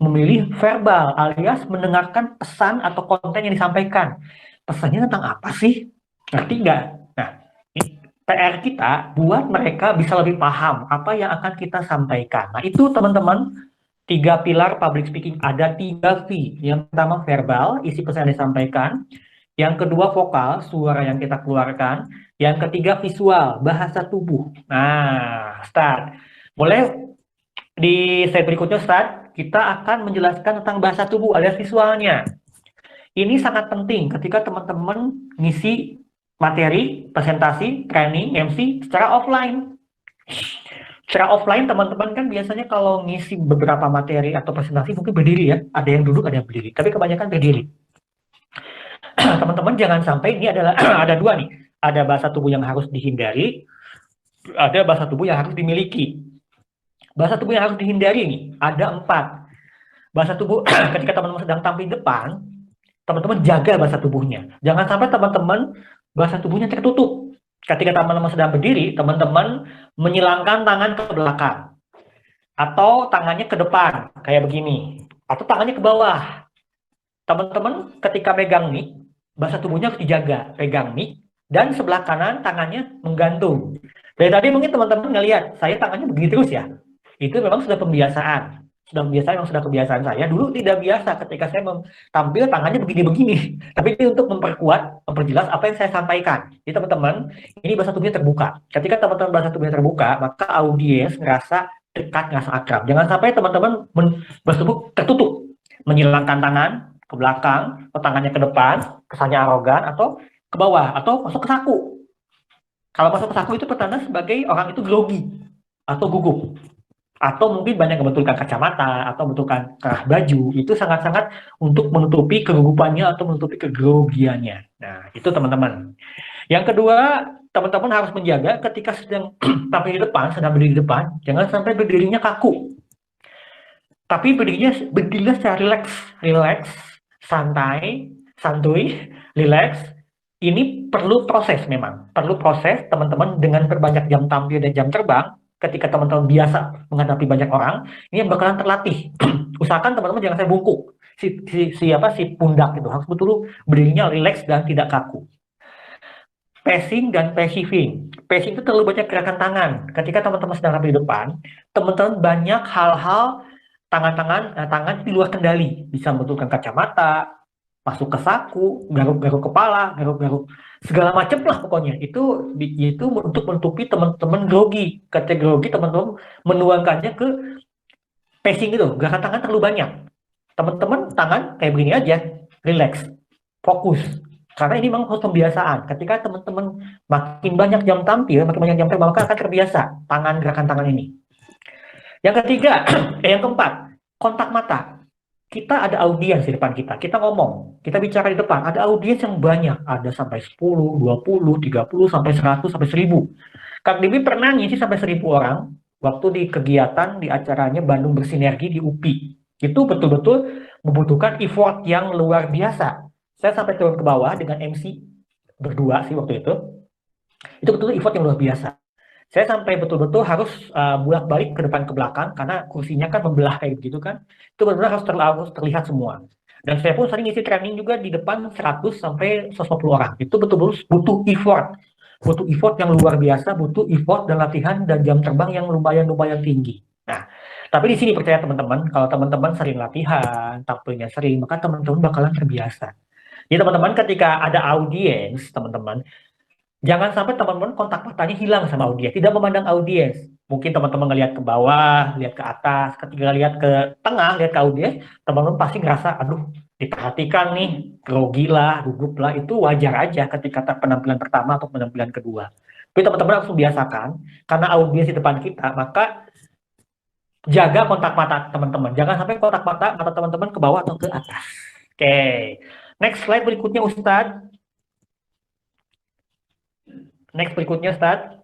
memilih verbal alias mendengarkan pesan atau konten yang disampaikan. Pesannya tentang apa sih? Ngerti nggak? Nah, PR kita buat mereka bisa lebih paham apa yang akan kita sampaikan. Nah, itu teman-teman 3 pilar public speaking, ada 3 V. Yang pertama verbal, isi pesan yang disampaikan. Yang kedua vokal, suara yang kita keluarkan. Yang ketiga visual, bahasa tubuh. Nah, start. Boleh di slide berikutnya, start. Kita akan menjelaskan tentang bahasa tubuh alias visualnya. Ini sangat penting ketika teman-teman ngisi materi, presentasi, training, MC secara offline. Secara offline teman-teman kan biasanya kalau ngisi beberapa materi atau presentasi mungkin berdiri ya. Ada yang duduk, ada yang berdiri. Tapi kebanyakan berdiri. Teman-teman jangan sampai ini adalah ada 2 nih. Ada bahasa tubuh yang harus dihindari, ada bahasa tubuh yang harus dimiliki. Bahasa tubuh yang harus dihindari nih, ada 4. Bahasa tubuh ketika teman-teman sedang tampil di depan, teman-teman jaga bahasa tubuhnya. Jangan sampai teman-teman bahasa tubuhnya tertutup. Ketika teman-teman sedang berdiri, teman-teman menyilangkan tangan ke belakang. Atau tangannya ke depan, kayak begini. Atau tangannya ke bawah. Teman-teman ketika megang mic, bahasa tubuhnya harus dijaga. Pegang mic, dan sebelah kanan tangannya menggantung. Dari tadi mungkin teman-teman ngelihat, saya tangannya begini terus ya. Itu memang sudah pembiasaan. Sudah kebiasaan saya. Dulu tidak biasa ketika saya tampil tangannya begini-begini. Tapi ini untuk memperjelas apa yang saya sampaikan. Jadi teman-teman, ini bahasa tubuhnya terbuka. Ketika teman-teman bahasa tubuhnya terbuka, maka audiens ngerasa dekat, ngerasa akrab. Jangan sampai teman-teman bahasa tubuh tertutup. Menyilangkan tangan, ke belakang, atau tangannya ke depan, kesannya arogan, atau ke bawah, atau masuk ke saku. Kalau masuk ke saku itu pertanda sebagai orang itu grogi atau gugup. Atau mungkin banyak membetulkan kacamata, atau membetulkan kerah baju, itu sangat-sangat untuk menutupi kegugupannya atau menutupi kegrogiannya. Nah, itu teman-teman. Yang kedua, teman-teman harus menjaga ketika sedang tampil di depan, sedang berdiri di depan, jangan sampai berdirinya kaku. Tapi berdirinya secara rileks, santai, santuy, rileks. Ini perlu proses memang, perlu proses teman-teman dengan perbanyak jam tampil dan jam terbang. Ketika teman-teman biasa menghadapi banyak orang, ini bakalan terlatih. Usahakan teman-teman jangan sampai bungkuk. Si pundak itu harus betul berdirinya rileks dan tidak kaku. Pacing dan passiving. Pacing itu terlalu banyak gerakan tangan. Ketika teman-teman sedang tampil di depan, teman-teman banyak hal-hal tangan di luar kendali, bisa membetulkan kacamata, masuk ke saku, garuk-garuk kepala, garuk-garuk segala macam lah pokoknya. Itu untuk menutupi teman-teman grogi. Ketika grogi, teman-teman menuangkannya ke pacing itu, gerakan tangan terlalu banyak. Teman-teman tangan kayak begini aja, relax, fokus. Karena ini memang harus pembiasaan. Ketika teman-teman makin banyak jam tampil, makin banyak jam terbang, maka akan terbiasa gerakan tangan ini. Yang ketiga, yang keempat, kontak mata. Kita ada audiens di depan kita. Kita ngomong, kita bicara di depan. Ada audiens yang banyak. Ada sampai 10, 20, 30, sampai 100, sampai 1000. Kak Dewi pernah ngisi sampai 1000 orang waktu di kegiatan di acaranya Bandung Bersinergi di UPI. Itu betul-betul membutuhkan effort yang luar biasa. Saya sampai turun ke bawah dengan MC berdua sih waktu itu. Itu betul-betul effort yang luar biasa. Saya sampai betul-betul harus bolak-balik ke depan ke belakang karena kursinya kan membelah kayak begitu kan. Itu benar-benar harus terlihat semua. Dan saya pun sering ngisi training juga di depan 100 sampai 150 orang. Itu betul-betul butuh effort. Butuh effort yang luar biasa, butuh effort dan latihan dan jam terbang yang lumayan tinggi. Nah, tapi di sini percaya teman-teman, kalau teman-teman sering latihan, tampilnya sering, maka teman-teman bakalan terbiasa. Jadi teman-teman ketika ada audiens, teman-teman, jangan sampai teman-teman kontak matanya hilang sama audiens, tidak memandang audiens. Mungkin teman-teman ngelihat ke bawah, lihat ke atas, ketika lihat ke tengah, lihat ke audiens, teman-teman pasti ngerasa, aduh, diperhatikan nih, grogi lah, gugup lah, itu wajar aja ketika penampilan pertama atau penampilan kedua. Tapi teman-teman harus membiasakan, karena audiens di depan kita, maka jaga kontak mata teman-teman. Jangan sampai kontak mata teman-teman ke bawah atau ke atas. Oke, next slide berikutnya Ustadz. Next berikutnya, Ustadz.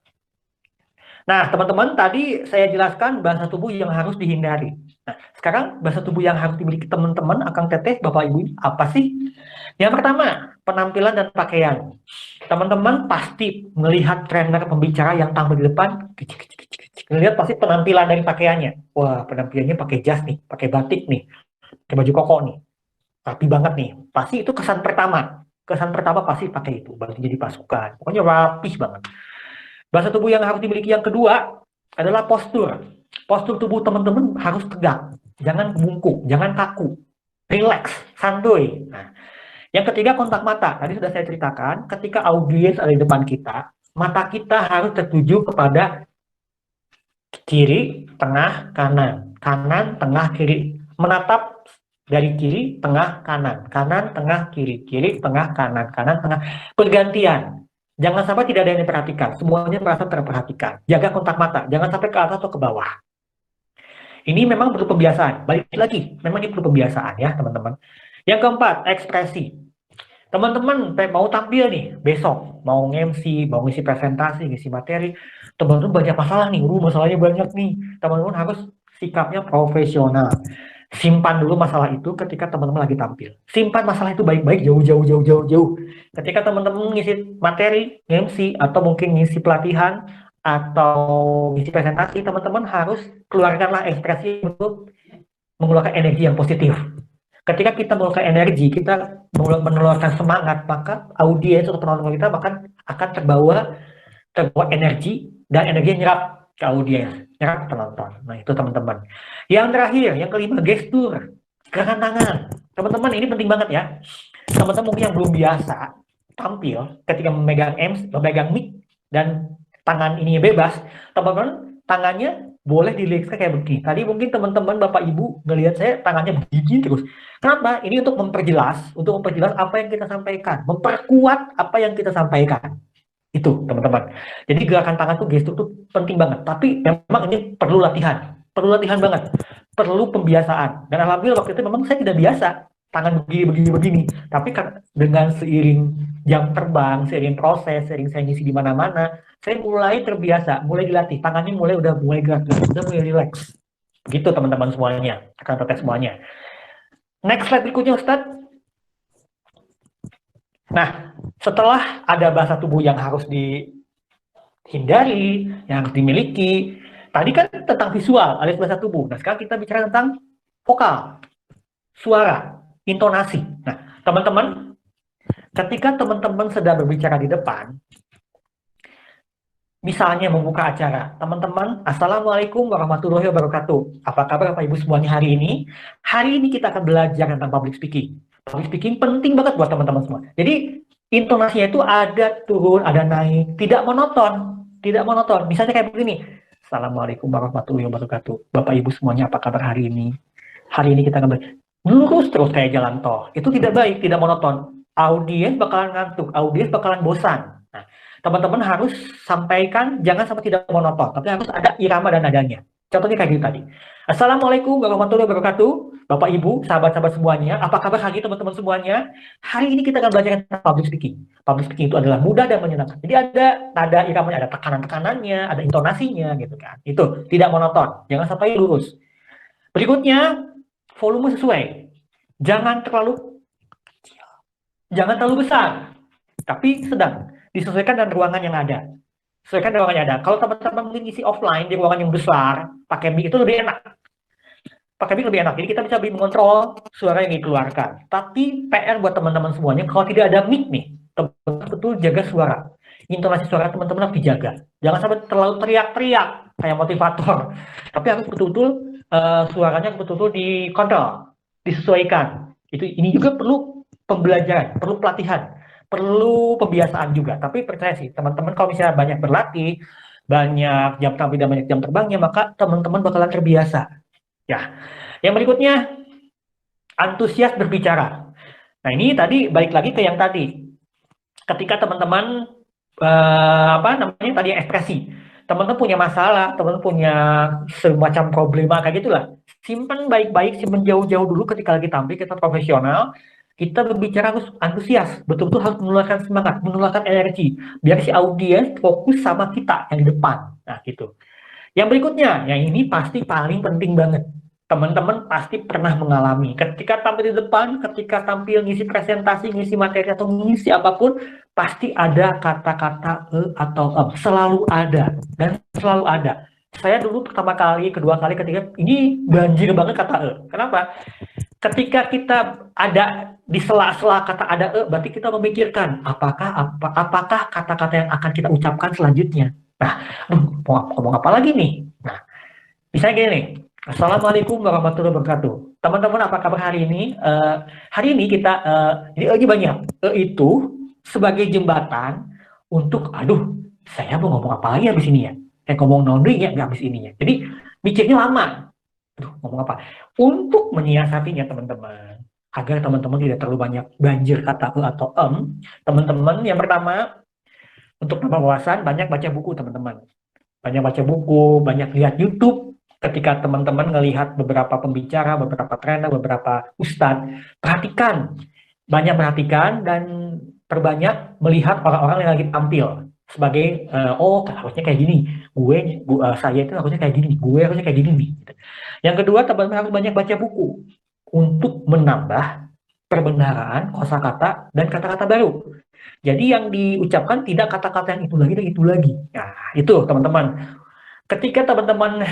Nah, teman-teman, tadi saya jelaskan bahasa tubuh yang harus dihindari. Nah, sekarang bahasa tubuh yang harus dimiliki teman-teman, Akang Teteh, Bapak Ibu, apa sih? Yang pertama, penampilan dan pakaian. Teman-teman pasti melihat trainer pembicara yang tampil di depan, melihat pasti penampilan dari pakaiannya. Wah, penampilannya pakai jas nih, pakai batik nih, pakai baju koko nih. Rapi banget nih. Pasti itu kesan pertama. Kesan pertama pasti pakai itu, baru jadi pasukan. Pokoknya rapih banget. Bahasa tubuh yang harus dimiliki yang kedua adalah postur. Postur tubuh teman-teman harus tegak. Jangan bungkuk, jangan kaku. Relax, santuy. Nah, yang ketiga kontak mata. Tadi sudah saya ceritakan, ketika audiens ada di depan kita, mata kita harus tertuju kepada kiri, tengah, kanan. Kanan, tengah, kiri. Menatap dari kiri, tengah, kanan. Kanan, tengah, kiri. Kiri, tengah, kanan. Kanan, tengah. Pergantian. Jangan sampai tidak ada yang diperhatikan. Semuanya merasa terperhatikan. Jaga kontak mata. Jangan sampai ke atas atau ke bawah. Ini memang perlu pembiasaan. Balik lagi, memang ini perlu pembiasaan ya teman-teman. Yang keempat, ekspresi. Teman-teman mau tampil nih besok, mau MC, mau ngisi presentasi, ngisi materi, teman-teman banyak masalah nih, masalahnya banyak nih. Teman-teman harus sikapnya profesional. Simpan dulu masalah itu ketika teman-teman lagi tampil. Simpan masalah itu baik-baik, jauh. Ketika teman-teman ngisi materi, MC, atau mungkin ngisi pelatihan, atau ngisi presentasi, teman-teman harus keluarkanlah ekspresi untuk mengeluarkan energi yang positif. Ketika kita mengeluarkan energi, kita mengeluarkan semangat, maka audiens atau penonton kita bahkan akan terbawa energi, dan energi nyerap ke audiens, nyerap penonton. Nah, itu teman-teman. Yang terakhir, yang kelima, gestur, gerakan tangan. Teman-teman, ini penting banget ya. Teman-teman mungkin yang belum biasa tampil ketika memegang mic dan tangan ini bebas, teman-teman tangannya boleh dilihat kayak begini. Tadi mungkin teman-teman Bapak Ibu ngelihat saya tangannya begini terus. Kenapa? Ini untuk memperjelas apa yang kita sampaikan, memperkuat apa yang kita sampaikan. Itu, teman-teman. Jadi gerakan tangan tuh gestur tuh penting banget. Tapi memang ini perlu latihan banget, perlu pembiasaan. Dan alhamdulillah waktu itu memang saya tidak biasa tangan begini. Tapi kan dengan seiring jam terbang, seiring proses, seiring saya ngisi di mana-mana, saya mulai terbiasa, mulai dilatih, tangannya udah mulai gerak-gerak, udah mulai relax. Begitu teman-teman semuanya, akan protes semuanya. Next slide berikutnya Ustadz. Nah, setelah ada bahasa tubuh yang harus dihindari, yang harus dimiliki, tadi kan tentang visual alias bahasa tubuh. Nah, sekarang kita bicara tentang vokal, suara, intonasi. Nah, teman-teman, ketika teman-teman sedang berbicara di depan, misalnya membuka acara, teman-teman, Assalamualaikum warahmatullahi wabarakatuh. Apa kabar Bapak Ibu semuanya hari ini? Hari ini kita akan belajar tentang public speaking. Public speaking penting banget buat teman-teman semua. Jadi intonasinya itu ada turun, ada naik, tidak monoton, tidak monoton. Misalnya kayak begini, Assalamualaikum warahmatullahi wabarakatuh. Bapak Ibu semuanya apa kabar hari ini? Hari ini kita akan belajar. Lurus terus kayak jalan tol. Itu tidak baik, tidak monoton. Audiens bakalan ngantuk, audiens bakalan bosan. Nah, teman-teman harus sampaikan jangan sampai tidak monoton, tapi harus ada irama dan nadanya. Contohnya kayak gitu tadi. Assalamualaikum warahmatullahi wabarakatuh. Bapak Ibu, sahabat-sahabat semuanya, apa kabar hari ini teman-teman semuanya? Hari ini kita akan belajar tentang public speaking. Public speaking itu adalah mudah dan menyenangkan. Jadi ada nada iramanya, ada tekanan-tekanannya, ada intonasinya gitu kan. Itu tidak monoton, jangan sampai lurus. Berikutnya, volume sesuai. Jangan terlalu besar, tapi sedang disesuaikan dengan ruangan yang ada. Sesuaikan dengan ruangan yang ada. Kalau teman-teman mungkin isi offline di ruangan yang besar, pakai mic itu lebih enak. Pakai mic lebih enak. Jadi kita bisa lebih mengontrol suara yang dikeluarkan. Tapi PR buat teman-teman semuanya, kalau tidak ada mic nih, teman-teman betul jaga suara. Intonasi suara teman-teman harus dijaga. Jangan sampai terlalu teriak-teriak kayak motivator. Tapi harus betul-betul suaranya betul-betul dikontrol, disesuaikan. Ini juga perlu pembelajaran, perlu pelatihan, perlu pembiasaan juga. Tapi percaya sih, teman-teman kalau misalnya banyak berlatih, banyak jam tampil dan banyak jam terbangnya, maka teman-teman bakalan terbiasa. Ya, yang berikutnya, antusias berbicara. Nah, ini tadi balik lagi ke yang tadi. Ketika teman-teman tadi ekspresi, teman-teman punya masalah, teman-teman punya semacam problema kayak gitulah. Simpan baik-baik, simpan jauh-jauh dulu ketika lagi tampil, kita profesional. Kita berbicara harus antusias, betul-betul harus menularkan semangat, menularkan energi, biar si audiens fokus sama kita yang di depan. Nah, gitu. Yang berikutnya, yang ini pasti paling penting banget. Teman-teman pasti pernah mengalami. Ketika tampil di depan, ketika tampil ngisi presentasi, ngisi materi, atau ngisi apapun, pasti ada kata-kata atau selalu ada. Dan selalu ada. Saya dulu pertama kali, kedua kali, ketiga, ini banjir banget kata Kenapa? Ketika kita ada di sela-sela kata ada berarti kita memikirkan apakah kata-kata yang akan kita ucapkan selanjutnya. Nah, mau ngomong apa lagi nih? Nah, misalnya gini nih, Assalamualaikum warahmatullahi wabarakatuh. Teman-teman apa kabar hari ini? Hari ini kita, ini banyak. Itu sebagai jembatan untuk, saya mau ngomong apa lagi habis ini ya? Ngomong nonding ya nggak habis ininya. Jadi mikirnya lama. Ngomong apa? Untuk menyiasatinya teman-teman, agar teman-teman tidak terlalu banyak banjir kata atau teman-teman yang pertama, untuk tambah wawasan, banyak baca buku teman-teman. Banyak baca buku, banyak lihat YouTube. Ketika teman-teman melihat beberapa pembicara, beberapa trainer, beberapa ustadz, banyak perhatikan dan perbanyak melihat orang-orang yang lagi tampil sebagai harusnya kayak gini, saya itu harusnya kayak gini, gue harusnya kayak gini nih. Yang kedua, teman-teman harus banyak baca buku untuk menambah perbendaharaan kosakata dan kata-kata baru. Jadi yang diucapkan tidak kata-kata yang itu lagi dan itu lagi. Nah, itu teman-teman. Ketika teman-teman,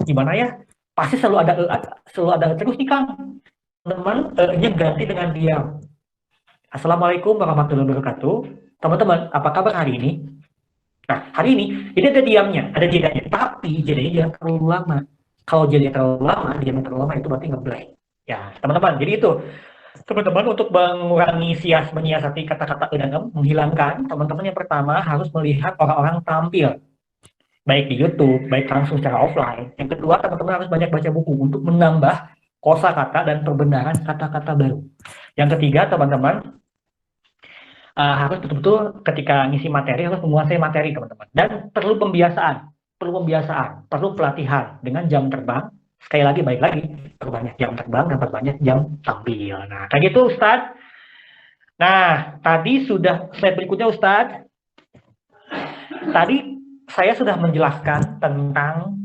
gimana ya? Pasti selalu ada terus nih Kang. Teman-teman, ganti dengan diam. Assalamualaikum warahmatullahi wabarakatuh. Teman-teman, apa kabar hari ini? Nah, hari ini, ini ada diamnya, ada jedanya. Tapi jedanya jangan terlalu lama. Kalau jedanya terlalu lama, diamnya terlalu lama, itu berarti ngeblank. Ya, teman-teman, jadi itu. Teman-teman, untuk mengurangi menyiasati kata-kata dan menghilangkan, teman-teman yang pertama harus melihat orang-orang tampil. baik di YouTube, baik langsung secara offline. Yang kedua, teman-teman harus banyak baca buku untuk menambah kosakata dan perbenaran kata-kata baru. Yang ketiga, teman-teman harus betul-betul ketika ngisi materi harus menguasai materi, teman-teman. Dan perlu pelatihan dengan jam terbang. Sekali lagi, baik lagi, perbanyak jam terbang dan perbanyak jam tampil. Nah, kayak gitu, Ustadz. Nah, tadi sudah slide berikutnya, Ustadz. Tadi saya sudah menjelaskan tentang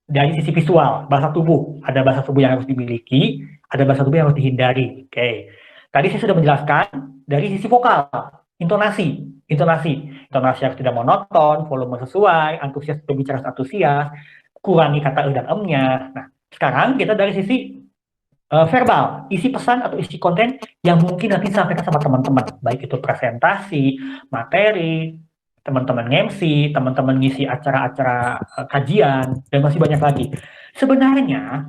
dari sisi visual, bahasa tubuh. Ada bahasa tubuh yang harus dimiliki, ada bahasa tubuh yang harus dihindari. Oke. Tadi saya sudah menjelaskan dari sisi vokal, intonasi. Intonasi harus tidak monoton, volume sesuai, antusias berbicara antusias, kurangi kata dan emnya. Nah, sekarang kita dari sisi verbal, isi pesan atau isi konten yang mungkin nanti disampaikan sama teman-teman, baik itu presentasi, materi, teman-teman MC, teman-teman ngisi acara-acara kajian, dan masih banyak lagi. Sebenarnya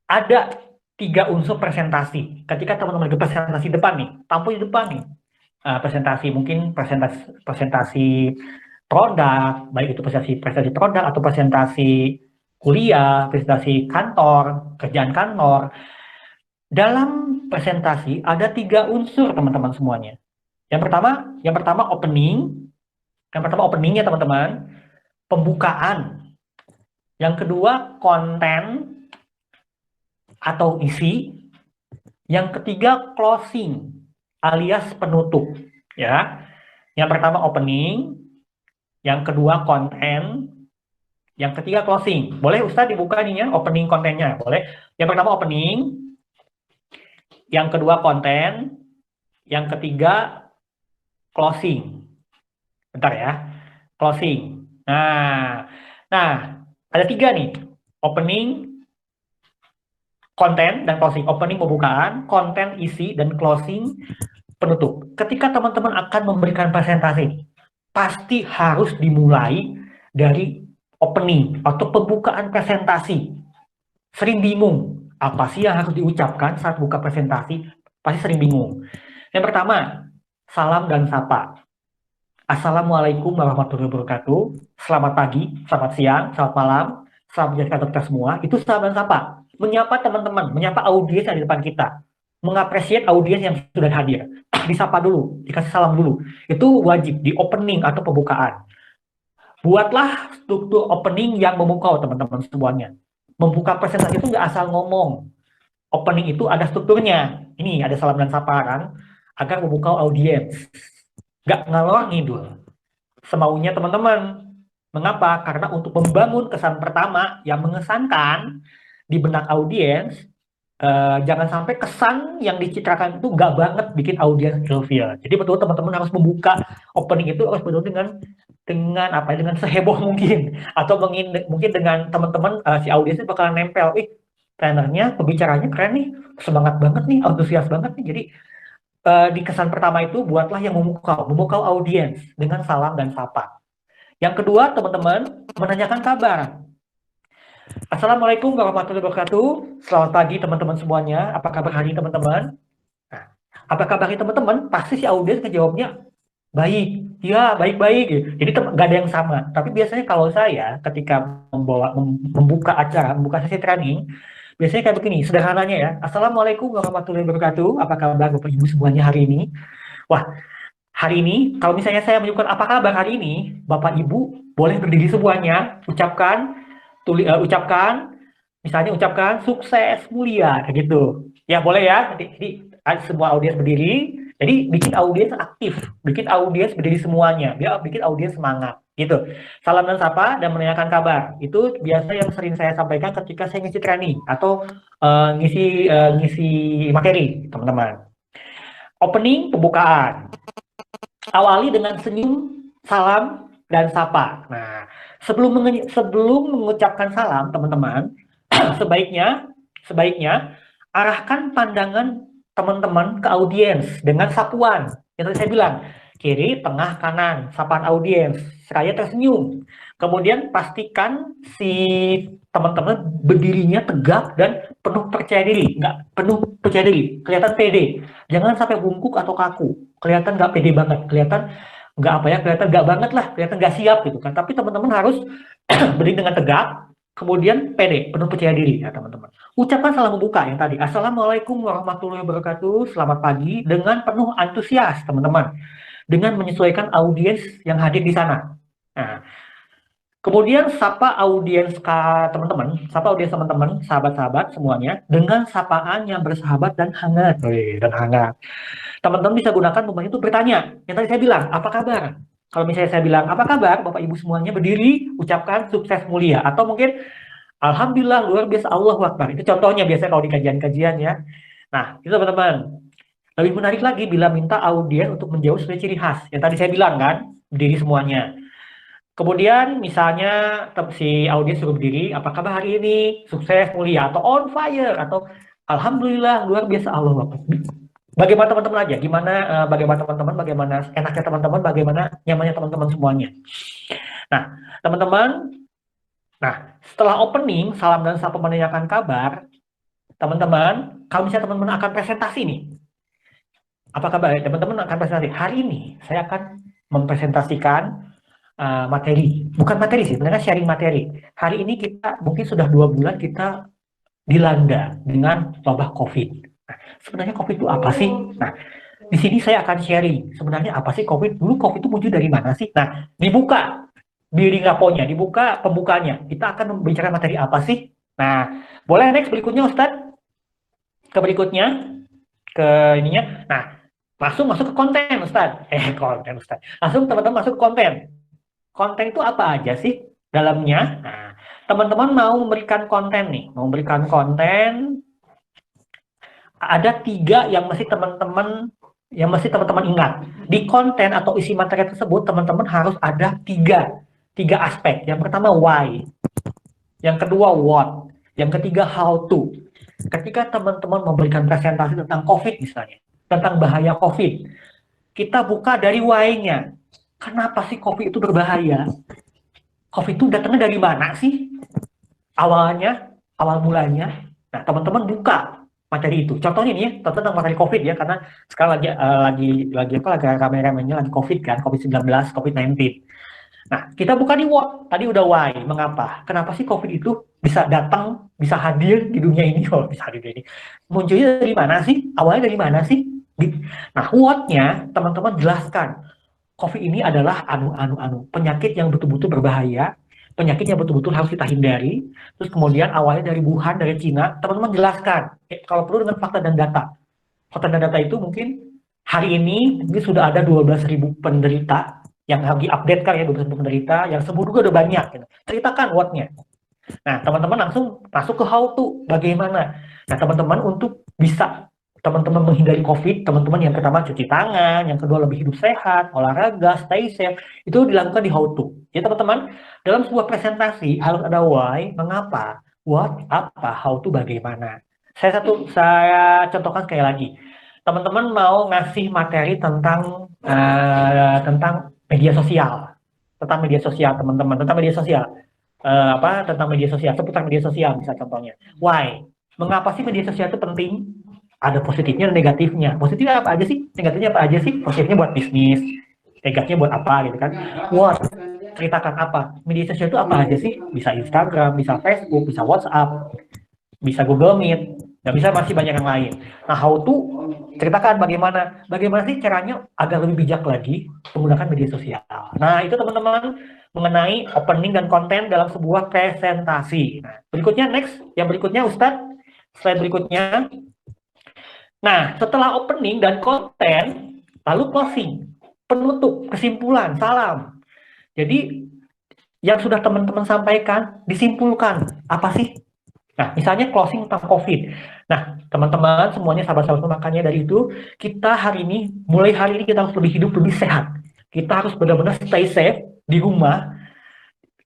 ada 3 unsur presentasi. Ketika teman-teman presentasi depan nih, tampil di depan nih, presentasi mungkin presentasi produk, baik itu presentasi produk atau presentasi kuliah, presentasi kantor, kerjaan kantor. Dalam presentasi ada 3 unsur, teman-teman semuanya. Yang pertama opening. Yang pertama opening ya, teman-teman. Pembukaan. Yang kedua konten atau isi. Yang ketiga closing alias penutup, ya. Yang pertama opening, yang kedua konten, yang ketiga closing. Boleh Ustadz dibuka nih ya, opening kontennya, boleh. Yang pertama opening, yang kedua konten, yang ketiga closing. Bentar ya, closing. Nah, ada 3 nih, opening, konten, dan closing. Opening pembukaan, konten isi, dan closing penutup. Ketika teman-teman akan memberikan presentasi, pasti harus dimulai dari opening atau pembukaan presentasi. Sering bingung, apa sih yang harus diucapkan saat buka presentasi? Pasti sering bingung. Yang pertama, salam dan sapa. Assalamualaikum warahmatullahi wabarakatuh. Selamat pagi, selamat siang, selamat malam, selamat menjalankan kita semua. Itu salam dan sapa. Menyapa teman-teman, menyapa audiens yang di depan kita. Mengapresiasi audiens yang sudah hadir. Disapa dulu, dikasih salam dulu. Itu wajib di opening atau pembukaan. Buatlah struktur opening yang memukau, teman-teman semuanya. Membuka presentasi itu nggak asal ngomong. Opening itu ada strukturnya. Ini ada salam dan sapa kan, agar memukau audiens. Nggak ngalor ngidul. Semaunya teman-teman. Mengapa? Karena untuk membangun kesan pertama yang mengesankan di benak audiens, jangan sampai kesan yang dicitrakan itu nggak banget bikin audiens ilfeel. Jadi betul teman-teman harus membuka opening itu harus betul dengan seheboh mungkin, atau mungkin dengan teman-teman si audiensnya bakalan nempel, trainernya pembicaranya keren nih, semangat banget nih, antusias banget nih. Jadi di kesan pertama itu buatlah yang memukau audiens dengan salam dan sapa. Yang kedua, teman-teman menanyakan kabar. Assalamualaikum warahmatullahi wabarakatuh. Selamat pagi teman-teman semuanya. Apa kabar hari ini teman-teman? Nah, apa kabar teman-teman? Pasti si audiens ngejawabnya baik. Ya, baik-baik. Jadi nggak ada yang sama. Tapi biasanya kalau saya ketika membuka acara, membuka sesi training, biasanya kayak begini, sederhananya ya. Assalamualaikum warahmatullahi wabarakatuh. Apa kabar Bapak Ibu semuanya hari ini? Wah, hari ini kalau misalnya saya menyebutkan apa kabar hari ini, Bapak Ibu boleh berdiri semuanya, ucapkan sukses mulia gitu. Ya, boleh ya. Jadi semua audiens berdiri. Jadi bikin audiens aktif, bikin audiens berdiri semuanya, biar bikin audiens semangat gitu. Salam dan sapa dan menanyakan kabar. Itu biasa yang sering saya sampaikan ketika saya ngisi training atau ngisi materi, teman-teman. Opening pembukaan. Awali dengan senyum, salam, dan sapa. Nah, sebelum mengucapkan salam, teman-teman, sebaiknya arahkan pandangan teman-teman ke audiens dengan sapuan. Yang tadi saya bilang, kiri, tengah, kanan, sapaan audiens, seraya tersenyum. Kemudian pastikan si teman-teman berdirinya tegak dan penuh percaya diri, kelihatan pede. Jangan sampai bungkuk atau kaku, kelihatan nggak pede banget, kelihatan nggak apa ya, kelihatan nggak banget lah, kelihatan nggak siap gitu kan. Tapi teman-teman harus berdiri dengan tegak, kemudian pede, penuh percaya diri ya teman-teman. Ucapkan salam membuka yang tadi, Assalamualaikum warahmatullahi wabarakatuh, selamat pagi, dengan penuh antusias teman-teman, dengan menyesuaikan audiens yang hadir di sana. Nah, kemudian sapa audiens teman-teman, sahabat-sahabat semuanya, dengan sapaan yang bersahabat dan hangat. Dan hangat. Teman-teman bisa gunakan momen itu bertanya. Yang tadi saya bilang, apa kabar? Kalau misalnya saya bilang, apa kabar? Bapak Ibu semuanya berdiri, ucapkan sukses mulia. Atau mungkin, Alhamdulillah, luar biasa, Allahu Akbar. Itu contohnya biasanya kalau di kajian-kajian ya. Nah, itu teman-teman. Lebih menarik lagi bila minta audiens untuk menjawab sesuai ciri khas. Yang tadi saya bilang kan, berdiri semuanya. Kemudian misalnya si audiens suruh berdiri, apa kabar hari ini? Sukses, mulia, atau on fire, atau Alhamdulillah, luar biasa, Allahu Akbar. Bagaimana teman-teman aja, bagaimana teman-teman, bagaimana enaknya teman-teman, bagaimana nyamannya teman-teman semuanya. Nah, teman-teman, setelah opening, salam dan sapa menanyakan kabar, teman-teman, kalau misalnya teman-teman akan presentasi nih, apa kabar? Teman-teman akan presentasi. Hari ini saya akan mempresentasikan materi, bukan materi sih, sebenarnya sharing materi. Hari ini kita mungkin sudah 2 bulan kita dilanda dengan wabah COVID. Nah, sebenarnya COVID itu apa sih? Nah, di sini saya akan sharing sebenarnya apa sih COVID. Dulu COVID itu muncul dari mana sih? Nah, dibuka building raponya, dibuka pembukanya. Kita akan membicarakan materi apa sih? Nah, boleh next berikutnya Ustadz? Ke berikutnya, ke ininya. Nah, masuk ke konten Ustadz. Konten Ustadz. Langsung teman-teman masuk ke konten. Konten itu apa aja sih dalamnya? Nah, teman-teman mau memberikan konten nih, mau memberikan konten, ada 3 yang mesti teman-teman ingat. Di konten atau isi materi tersebut, teman-teman harus ada 3 aspek. Yang pertama why, yang kedua what, yang ketiga how to. Ketika teman-teman memberikan presentasi tentang COVID misalnya, tentang bahaya COVID, kita buka dari why-nya. Kenapa sih COVID itu berbahaya? COVID itu datangnya dari mana sih? Awal mulanya. Nah, teman-teman buka materi itu. Contohnya ini ya, tentang materi COVID ya, karena sekarang lagi rame-ramenya lagi COVID kan, COVID-19, COVID-19. Nah, kita buka di what, tadi udah why, mengapa? Kenapa sih COVID itu bisa datang, bisa hadir di dunia ini? Bisa hadir di ini. Munculnya dari mana sih? Awalnya dari mana sih? Nah, what-nya teman-teman jelaskan. COVID ini adalah penyakit yang betul-betul berbahaya, penyakit yang betul-betul harus kita hindari. Terus kemudian awalnya dari Wuhan, dari Cina, teman-teman jelaskan. Kalau perlu dengan fakta dan data. Fakta dan data itu mungkin hari ini sudah ada 12.000 penderita yang harus diupdate kan ya, 12.000 penderita, yang sembuh juga udah banyak. Gitu. Ceritakan what-nya. Nah, teman-teman langsung masuk ke how to, bagaimana. Nah, teman-teman untuk bisa teman-teman menghindari COVID, teman-teman yang pertama cuci tangan, yang kedua lebih hidup sehat, olahraga, stay safe, itu dilakukan di how to. Jadi teman-teman, dalam sebuah presentasi harus ada why, mengapa, what, apa, how to, bagaimana. Saya contohkan sekali lagi. Teman-teman mau ngasih materi tentang media sosial, teman-teman, tentang media sosial. Tentang media sosial, seputar media sosial bisa contohnya. Why? Mengapa sih media sosial itu penting? Ada positifnya dan negatifnya. Positifnya apa aja sih? Negatifnya apa aja sih? Positifnya buat bisnis, negatifnya buat apa gitu kan? What? Ceritakan apa? Media sosial itu apa aja sih? Bisa Instagram, bisa Facebook, bisa WhatsApp, bisa Google Meet, dan bisa masih banyak yang lain. Nah, how to ceritakan bagaimana sih caranya agar lebih bijak lagi menggunakan media sosial. Nah, itu teman-teman mengenai opening dan konten dalam sebuah presentasi. Nah, berikutnya yang berikutnya Ustadz, slide berikutnya. Nah, setelah opening dan konten, lalu closing, penutup, kesimpulan, salam. Jadi, yang sudah teman-teman sampaikan, disimpulkan. Apa sih? Nah, misalnya closing tentang COVID. Nah, teman-teman semuanya sahabat-sahabat, makanya dari itu, mulai hari ini kita harus lebih hidup, lebih sehat. Kita harus benar-benar stay safe di rumah,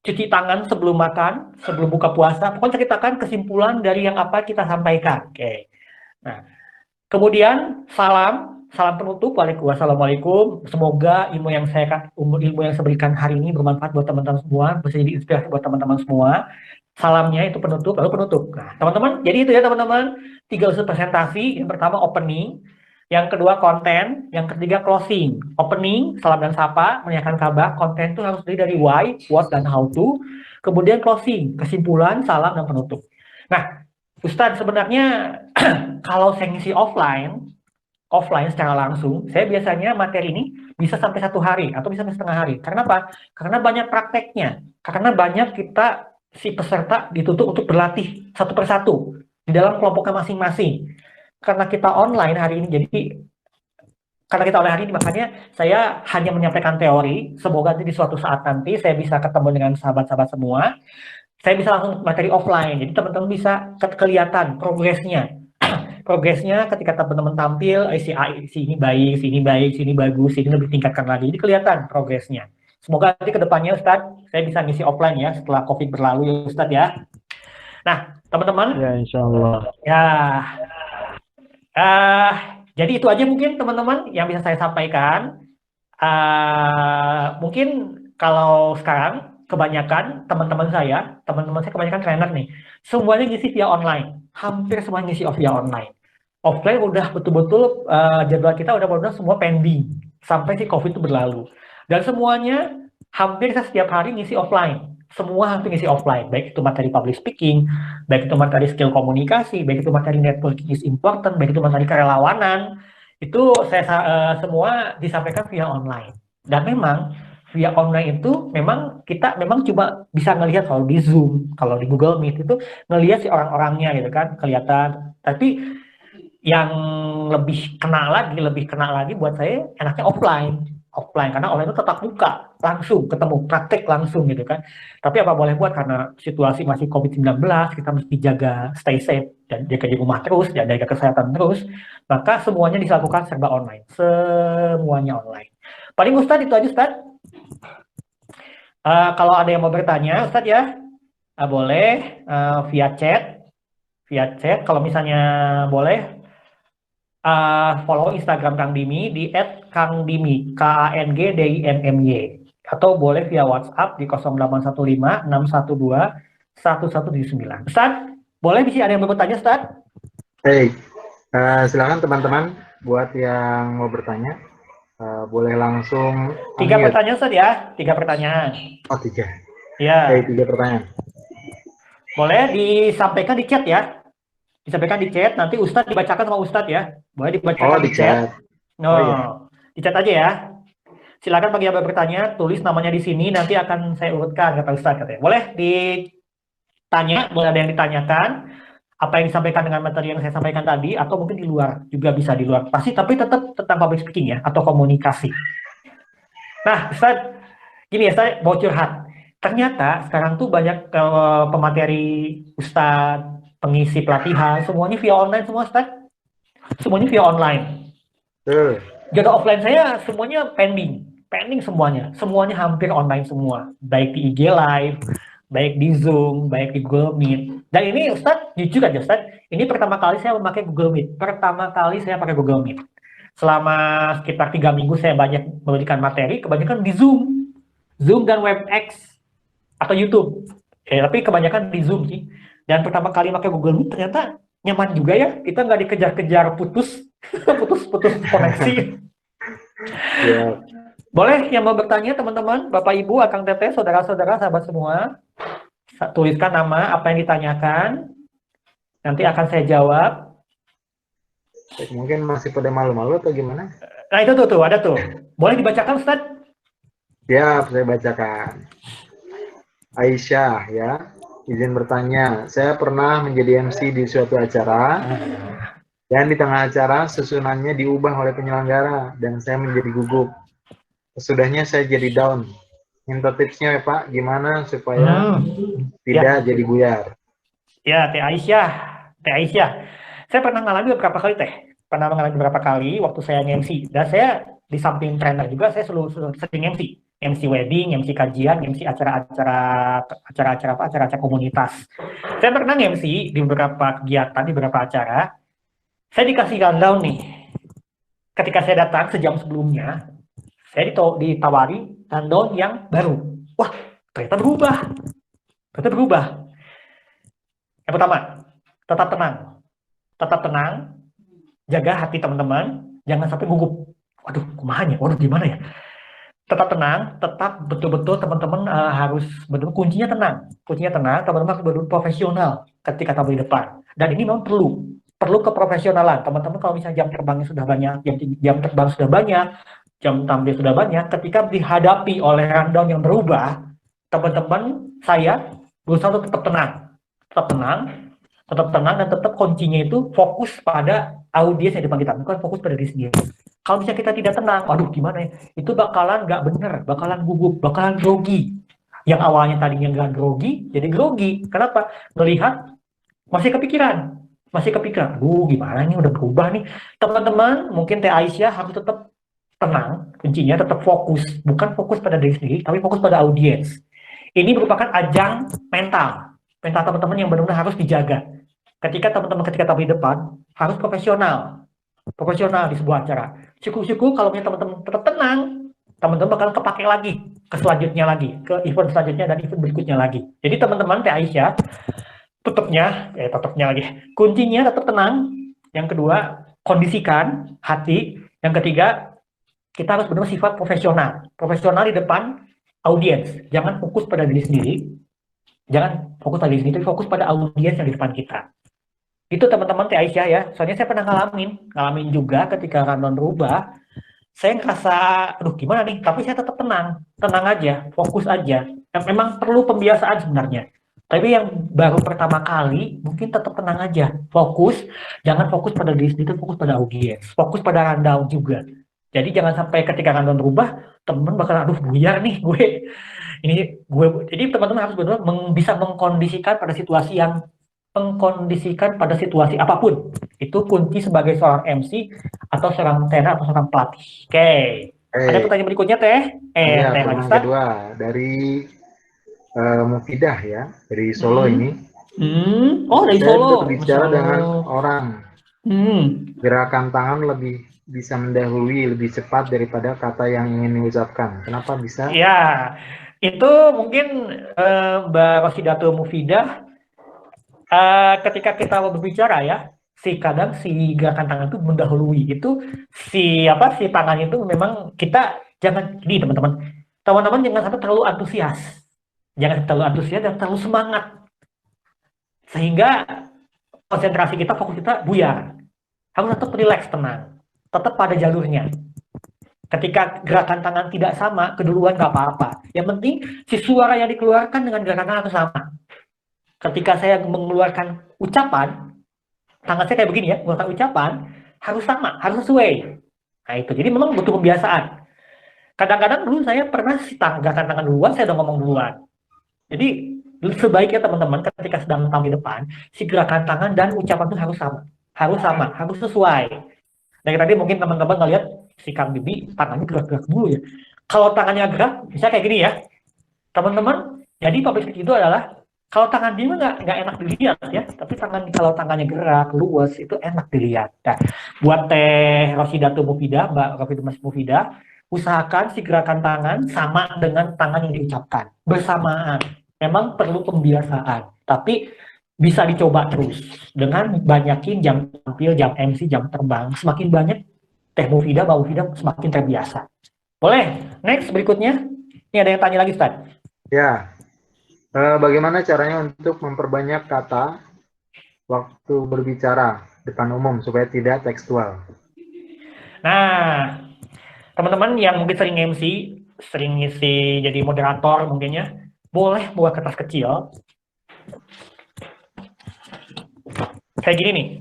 cuci tangan sebelum makan, sebelum buka puasa. Pokoknya ceritakan kesimpulan dari yang apa kita sampaikan. Oke. Nah, kemudian salam penutup. Wassalamualaikum. Semoga ilmu yang saya berikan hari ini bermanfaat buat teman-teman semua, bisa jadi inspirasi buat teman-teman semua. Salamnya itu lalu penutup. Nah, teman-teman, jadi itu ya teman-teman, 3 unsur presentasi. Yang pertama opening, yang kedua konten, yang ketiga closing. Opening, salam dan sapa, menanyakan kabar. Konten itu harus dari why, what, dan how to. Kemudian closing, kesimpulan, salam, dan penutup. Nah, Ustadz sebenarnya kalau saya ngisi offline secara langsung, saya biasanya materi ini bisa sampai 1 hari atau bisa sampai setengah hari. Karena apa? Karena banyak prakteknya. Karena banyak kita si peserta dituntut untuk berlatih satu persatu di dalam kelompoknya masing-masing. Karena kita online hari ini, jadi karena kita online hari ini makanya saya hanya menyampaikan teori. Semoga di suatu saat nanti saya bisa ketemu dengan sahabat-sahabat semua. Saya bisa langsung materi offline. Jadi teman-teman bisa kelihatan progresnya. Progresnya ketika teman-teman tampil, si ini baik, si ini baik, si ini bagus, si ini lebih tingkatkan lagi. Jadi kelihatan progresnya. Semoga nanti ke depannya Ustadz, saya bisa ngisi offline ya setelah COVID berlalu ya Ustadz ya. Nah, teman-teman,
Ya, insya Allah.
ya, eh, jadi itu aja mungkin teman-teman yang bisa saya sampaikan. Mungkin kalau sekarang kebanyakan teman-teman saya kebanyakan trainer nih, semuanya ngisi via online, hampir semuanya ngisi via online. Offline udah betul-betul jadwal kita udah benar-benar semua pending sampai si COVID itu berlalu. Dan semuanya hampir setiap hari ngisi offline. Semua hampir ngisi offline, baik itu materi public speaking, baik itu materi skill komunikasi, baik itu materi networking is important, baik itu materi kerelawanan, itu semua disampaikan via online. Dan memang via online itu memang kita memang cuma bisa ngelihat kalau di Zoom, kalau di Google Meet itu ngelihat si orang-orangnya gitu kan, kelihatan. Tapi yang lebih kena lagi buat saya enaknya offline karena online itu tetap muka langsung ketemu praktek langsung gitu kan. Tapi apa boleh buat karena situasi masih COVID-19 kita mesti jaga stay safe dan jaga di rumah terus dan jaga kesehatan terus, maka semuanya dilakukan serba online, semuanya online. Paling Ustadz itu aja Ustadz. Kalau ada yang mau bertanya Ustadz ya boleh via chat kalau misalnya boleh. Follow Instagram Kang Dimi di @kangdimi KANGDIMMY atau boleh via WhatsApp di 0815 612 1179. Ustaz, boleh bisa ada yang mau bertanya Ustaz?
Baik, silakan teman-teman buat yang mau bertanya, boleh langsung
3
unmute.
pertanyaan Ustaz ya, 3 pertanyaan.
Oh, 3.
Ya,
Baik, 3 pertanyaan.
boleh disampaikan di chat ya. Disampaikan di chat, nanti Ustadz dibacakan sama Ustadz ya. Boleh dibacakan
Oh,
di
di
chat.
chat.
No,
Oh iya.
di chat aja ya. Silakan bagi yang bertanya, tulis namanya di sini, nanti akan saya urutkan kata Ustadz katanya. Boleh ditanya, boleh ada yang ditanyakan, apa yang disampaikan dengan materi yang saya sampaikan tadi, atau mungkin di luar, juga bisa di luar. Pasti, tapi tetap tentang public speaking ya, atau komunikasi. Nah, Ustadz, gini ya, saya mau curhat. Ternyata sekarang tuh banyak pemateri Ustadz, pengisi pelatihan, semuanya via online semua, Ustadz. Semuanya via online. Jadwal offline saya semuanya pending semuanya. Semuanya hampir online semua. Baik di IG Live, baik di Zoom, baik di Google Meet. Dan ini Ustadz, jujur aja Ustadz, ini pertama kali saya memakai Google Meet. Pertama kali saya pakai Google Meet. Selama sekitar 3 minggu saya banyak memberikan materi, kebanyakan di Zoom dan WebEx atau YouTube. Tapi kebanyakan di Zoom sih. Dan pertama kali pakai Google Meet ternyata nyaman juga ya. Kita nggak dikejar-kejar putus koneksi.
Ya.
Boleh yang mau bertanya teman-teman, Bapak Ibu, Akang Teteh, saudara-saudara, sahabat semua, tuliskan nama apa yang ditanyakan. Nanti akan saya jawab.
Mungkin masih pada malu-malu atau gimana?
Nah itu tuh ada tuh. Boleh dibacakan Ustaz?
Ya, saya bacakan. Aisyah ya, izin bertanya. Saya pernah menjadi MC di suatu acara dan di tengah acara susunannya diubah oleh penyelenggara dan saya menjadi gugup. Sesudahnya saya jadi down. Minta tipsnya ya Pak, gimana supaya tidak jadi buyar.
Ya, Teh Aisyah. Saya pernah mengalami beberapa kali waktu saya MC. Dan saya di samping trainer juga, saya selalu sering MC wedding, MC kajian, MC acara-acara komunitas. Saya pernah MC di beberapa kegiatan, di beberapa acara. Saya dikasih rundown nih. Ketika saya datang sejam sebelumnya, saya ditawari rundown yang baru. Wah, ternyata berubah. Yang pertama, tetap tenang, jaga hati teman-teman, jangan sampai gugup. Waduh, kumahanya, waduh gimana ya? Tetap tenang, tetap betul-betul teman-teman harus betul kuncinya tenang, teman-teman harus betul profesional ketika tamu di depan. Dan ini memang perlu keprofesionalan. Teman-teman kalau misalnya jam terbangnya sudah banyak, jam terbang sudah banyak, jam tampil sudah banyak, ketika dihadapi oleh rundown yang berubah, teman-teman saya berusaha untuk tetap tenang, tetap tenang dan tetap kuncinya itu fokus pada audiens yang di depan kita, bukan fokus pada diri sendiri. Kalau misalnya kita tidak tenang, waduh gimana ya, itu bakalan nggak bener, bakalan gugup, bakalan grogi. Yang awalnya tadinya nggak grogi, jadi grogi. Kenapa? Melihat masih kepikiran, gimana nih udah berubah nih. Teman-teman, mungkin Teh Aisyah harus tetap tenang, kuncinya tetap fokus, bukan fokus pada diri sendiri, tapi fokus pada audiens. Ini merupakan ajang mental teman-teman yang benar-benar harus dijaga. Ketika teman-teman ketika tamu di depan, harus profesional di sebuah acara. Syukur-syukur kalau misalnya teman-teman tetap tenang, teman-teman bakal kepake lagi, ke selanjutnya lagi, ke event selanjutnya dan event berikutnya lagi. Jadi teman-teman Teh Aisyah, tetapnya lagi, kuncinya tetap tenang. Yang kedua, kondisikan hati. Yang ketiga, kita harus benar sifat profesional di depan audiens. Jangan fokus pada diri sendiri, fokus pada audiens yang di depan kita. Itu teman-teman Teh Aisyah ya. Soalnya saya pernah ngalamin juga ketika rundown berubah. Saya ngerasa, aduh gimana nih, tapi saya tetap tenang aja, fokus aja. Memang perlu pembiasaan sebenarnya. Tapi yang baru pertama kali, mungkin tetap tenang aja, jangan fokus pada diri sendiri, fokus pada audiens, fokus pada rundown juga. Jadi jangan sampai ketika rundown berubah, teman-teman bakal, aduh buyar nih jadi teman-teman harus benar bisa mengkondisikan pada situasi apapun. Itu kunci sebagai seorang MC atau seorang trainer atau seorang pelatih. Oke. Ada pertanyaan berikutnya Teh?
Pertanyaan kedua dari Mufidah ya, dari Solo ini.
Dari Solo.
Saya berbicara dengan orang. Gerakan tangan lebih bisa mendahului, lebih cepat daripada kata yang ingin diucapkan. Kenapa bisa?
Ya, itu mungkin Mbak Rosidatul Mufidah, ketika kita berbicara ya, kadang si gerakan tangan itu mendahului. Itu si tangan itu memang kita jangan ini teman-teman jangan sampai terlalu antusias, dan terlalu semangat sehingga konsentrasi kita, fokus kita buyar. Harus tetap rileks, tenang, tetap pada jalurnya. Ketika gerakan tangan tidak sama, keduluan nggak apa-apa. Yang penting si suara yang dikeluarkan dengan gerakan tangan itu sama. Ketika saya mengeluarkan ucapan, tangan saya kayak begini ya, mengeluarkan ucapan, harus sama, harus sesuai. Nah itu, jadi memang butuh pembiasaan. Kadang-kadang dulu saya pernah gerakan tangan duluan, saya udah ngomong duluan. Jadi sebaiknya teman-teman ketika sedang tampil di depan, si gerakan tangan dan ucapan itu harus sama, harus sesuai. Dari tadi mungkin teman-teman ngelihat si Kang Bibi tangannya gerak-gerak dulu ya. Kalau tangannya gerak, bisa kayak gini ya, teman-teman. Jadi public speaking itu adalah kalau tangan dia nggak enak dilihat ya, tapi kalau tangannya gerak, luas, itu enak dilihat. Nah, buat Teh Rosidatul Mufidah, Mbak Rosidatul Mufidah, usahakan si gerakan tangan sama dengan tangan yang diucapkan bersamaan. Memang perlu pembiasaan, tapi bisa dicoba terus dengan banyakin jam tampil, jam MC, jam terbang. Semakin banyak Teh Mufidah, Mbak Mufidah semakin terbiasa. Boleh? Next berikutnya. Ini ada yang tanya lagi, Ustaz.
Ya. Bagaimana caranya untuk memperbanyak kata waktu berbicara depan umum supaya tidak tekstual?
Nah, teman-teman yang mungkin sering MC, sering ngisi jadi moderator mungkinnya, boleh buat kertas kecil. Kayak gini,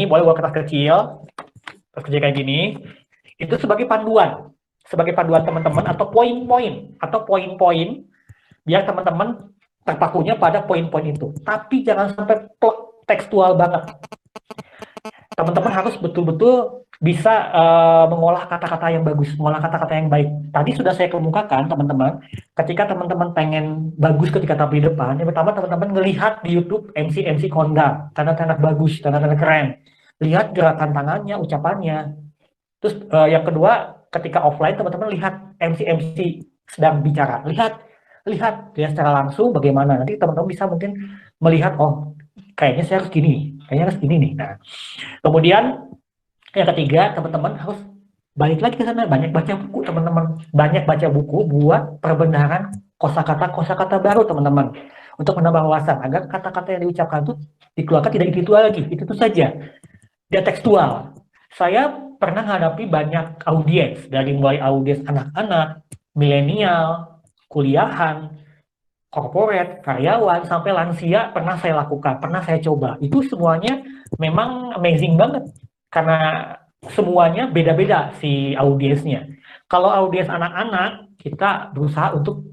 boleh buat kertas kecil kayak gini. Itu sebagai panduan teman-teman atau poin-poin biar teman-teman terpakunya pada poin-poin itu. Tapi jangan sampai tekstual banget. Teman-teman harus betul-betul bisa mengolah kata-kata yang bagus, mengolah kata-kata yang baik. Tadi sudah saya kemukakan teman-teman, ketika teman-teman pengen bagus ketika tampil di depan, yang pertama teman-teman ngelihat di YouTube MC kondang, tanda-tanda bagus, tanda-tanda keren. Lihat gerakan tangannya, ucapannya. Terus yang kedua, ketika offline teman-teman lihat MC sedang bicara, lihat secara langsung bagaimana. Nanti teman-teman bisa mungkin melihat, oh kayaknya saya harus gini nih, kayaknya harus gini nih. Nah, kemudian yang ketiga, teman-teman harus balik lagi ke sana, banyak baca buku, teman-teman. Banyak baca buku buat perbenaran kosakata baru, teman-teman. Untuk menambah wawasan, agar kata-kata yang diucapkan itu dikeluarkan tidak individual lagi. Itu saja. Dia tekstual. Saya pernah menghadapi banyak audiens, dari mulai audiens anak-anak, milenial, kuliahan, corporate, karyawan, sampai lansia pernah saya lakukan, pernah saya coba. Itu semuanya memang amazing banget. Karena semuanya beda-beda si audiensnya. Kalau audiens anak-anak, kita berusaha untuk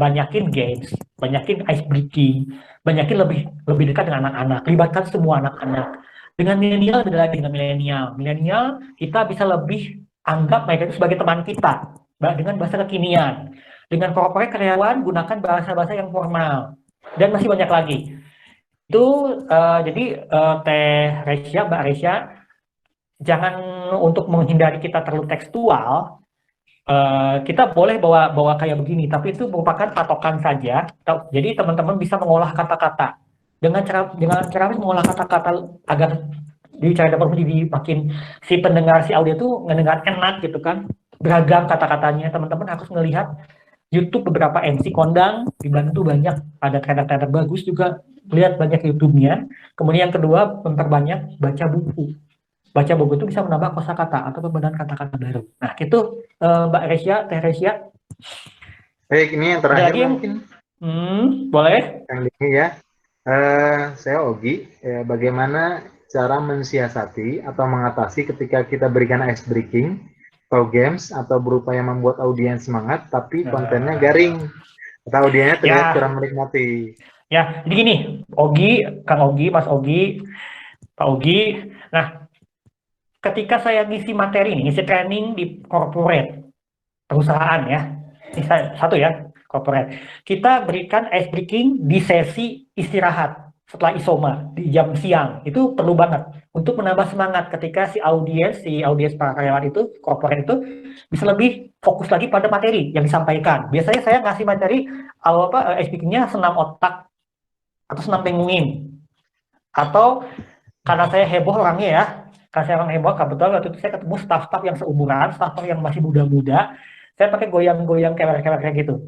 banyakin games, banyakin ice breaking, banyakin lebih lebih dekat dengan anak-anak, libatkan semua anak-anak. Dengan milenial beda lagi dengan milenial. Milenial kita bisa lebih anggap mereka itu sebagai teman kita, dengan bahasa kekinian. Dengan corporate karyawan gunakan bahasa-bahasa yang formal dan masih banyak lagi. Itu jadi Teh Resya, Mbak Resya, jangan untuk menghindari kita terlalu tekstual, kita boleh bawa bawa kayak begini, tapi itu merupakan patokan saja. Jadi teman-teman bisa mengolah kata-kata dengan cara mengolah kata-kata agar di cara dapat jadi makin si pendengar si audio itu mendengar enak gitu kan. Beragam kata-katanya, teman-teman harus melihat YouTube beberapa MC kondang, dibantu banyak, ada trader-trader bagus juga, lihat banyak YouTube-nya. Kemudian yang kedua, memperbanyak baca buku. Baca buku itu bisa menambah kosakata atau pembenahan kata-kata baru. Nah, itu Mbak Resya, Teh Resya.
Baik, ini yang
Ada
terakhir
lagi yang
mungkin
boleh?
yang ini ya. Saya Ogi. Bagaimana cara mensiasati atau mengatasi ketika kita berikan ice breaking atau games atau berupaya membuat audiens semangat tapi kontennya garing atau audiensnya terlihat
Ya,
kurang menikmati.
ya. Jadi gini, Ogi, Kang Ogi, Mas Ogi, Pak Ogi. Nah, ketika saya ngisi materi ini, ngisi training di corporate perusahaan ya, ini satu ya, corporate. Kita berikan ice breaking di sesi istirahat setelah isoma di jam siang. Itu perlu banget untuk menambah semangat ketika si audiens para karyawan itu, corporate itu bisa lebih fokus lagi pada materi yang disampaikan. Biasanya saya ngasih materi ice breakingnya senam otak atau senam penguin, atau karena saya heboh orangnya ya, karena saya orang heboh, kebetulan waktu itu saya ketemu staff-staff yang seumuran, staff yang masih muda-muda, saya pakai goyang-goyang kewer-kewer kayak gitu,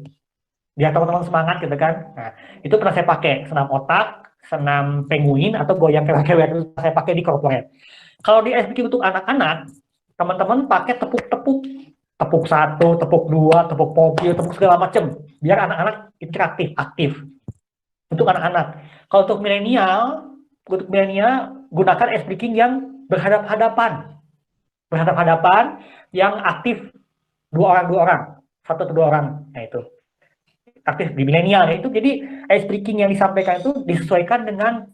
biar teman-teman semangat gitu kan. Nah, itu pernah saya pakai, senam otak, senam penguin, atau goyang kewer-kewer itu saya pakai di corporate. Kalau di SBQ untuk anak-anak, teman-teman pakai tepuk-tepuk, tepuk satu, tepuk dua, tepuk mobil, tepuk segala macam, biar anak-anak interaktif, aktif. Untuk anak-anak. Kalau untuk milenial gunakan ice breaking yang berhadap-hadapan, yang aktif, dua orang, satu atau dua orang, nah itu aktif di milenial ya itu. Jadi ice breaking yang disampaikan itu disesuaikan dengan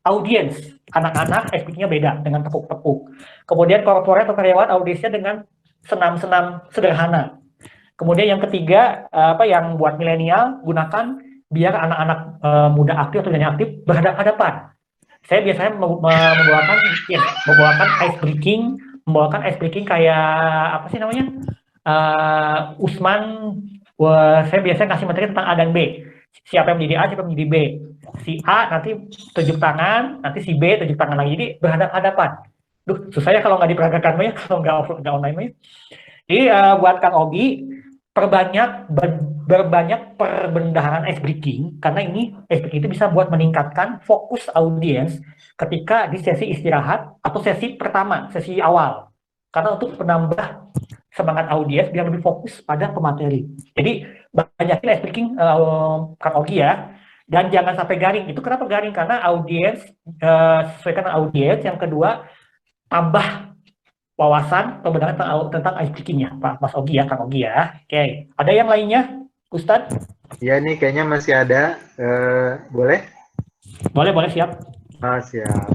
audiens. Anak-anak ice breakingnya beda dengan tepuk-tepuk. Kemudian korporat atau karyawan audiensnya dengan senam-senam sederhana. Kemudian yang ketiga, yang buat milenial, gunakan biar anak-anak muda aktif atau yang aktif berhadapan-hadapan. Saya biasanya membawakan ice breaking kayak apa sih namanya? Usman, saya biasanya kasih materi tentang A dan B. Siapa yang menjadi A, siapa yang menjadi B. Si A nanti tunjuk tangan, nanti si B tunjuk tangan lagi. Jadi berhadapan-hadapan. Duh, susah ya kalau nggak diperagakan ya, kalau nggak online ya. Jadi buat Kang Ogi, berbanyak perbendaharaan ice breaking, karena ini ice breaking itu bisa buat meningkatkan fokus audiens ketika di sesi istirahat atau sesi pertama, sesi awal. Karena untuk menambah semangat audiens biar lebih fokus pada pemateri. Jadi banyakin ice breaking Kang Ogi ya, dan jangan sampai garing. Itu kenapa garing? Karena audiens, sesuaikan audiens. Yang kedua, tambah wawasan pembenaran tentang ice breaking-nya, Pak Mas Ogi ya, Kang Ogi ya. Oke, ada yang lainnya, Ustadz?
Ya, ini kayaknya masih ada. Boleh?
Boleh, siap.
Siap.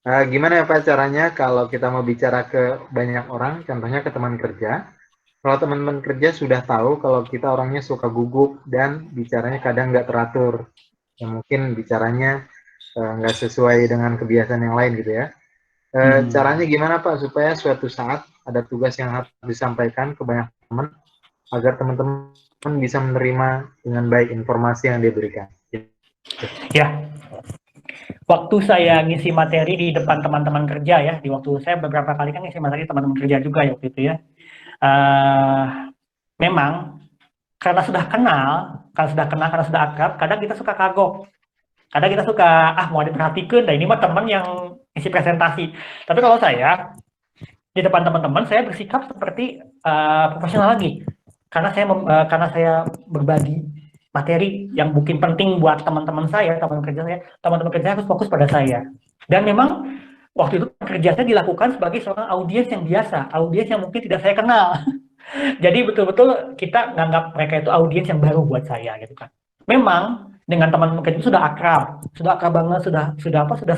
Gimana ya Pak caranya kalau kita mau bicara ke banyak orang, contohnya ke teman kerja. Kalau teman-teman kerja sudah tahu kalau kita orangnya suka gugup dan bicaranya kadang nggak teratur. Ya mungkin bicaranya nggak sesuai dengan kebiasaan yang lain gitu ya. Caranya gimana Pak supaya suatu saat ada tugas yang harus disampaikan ke banyak teman agar teman-teman bisa menerima dengan baik informasi yang diberikan.
Ya, waktu saya ngisi materi di depan teman-teman kerja ya, di waktu saya beberapa kali kan ngisi materi teman-teman kerja juga ya waktu itu ya. Eh, Memang karena sudah akrab, kadang kita suka kagok. Kadang kita suka, mau diperhatikan, dan ini mah teman yang isi presentasi. Tapi kalau saya, di depan teman-teman, saya bersikap seperti profesional lagi. Karena saya berbagi materi yang mungkin penting buat teman-teman saya, teman-teman kerja harus fokus pada saya. Dan memang waktu itu kerjanya dilakukan sebagai seorang audiens yang biasa, audiens yang mungkin tidak saya kenal. Jadi betul-betul kita nganggap mereka itu audiens yang baru buat saya gitu kan. Memang dengan teman kerja sudah akrab banget, sudah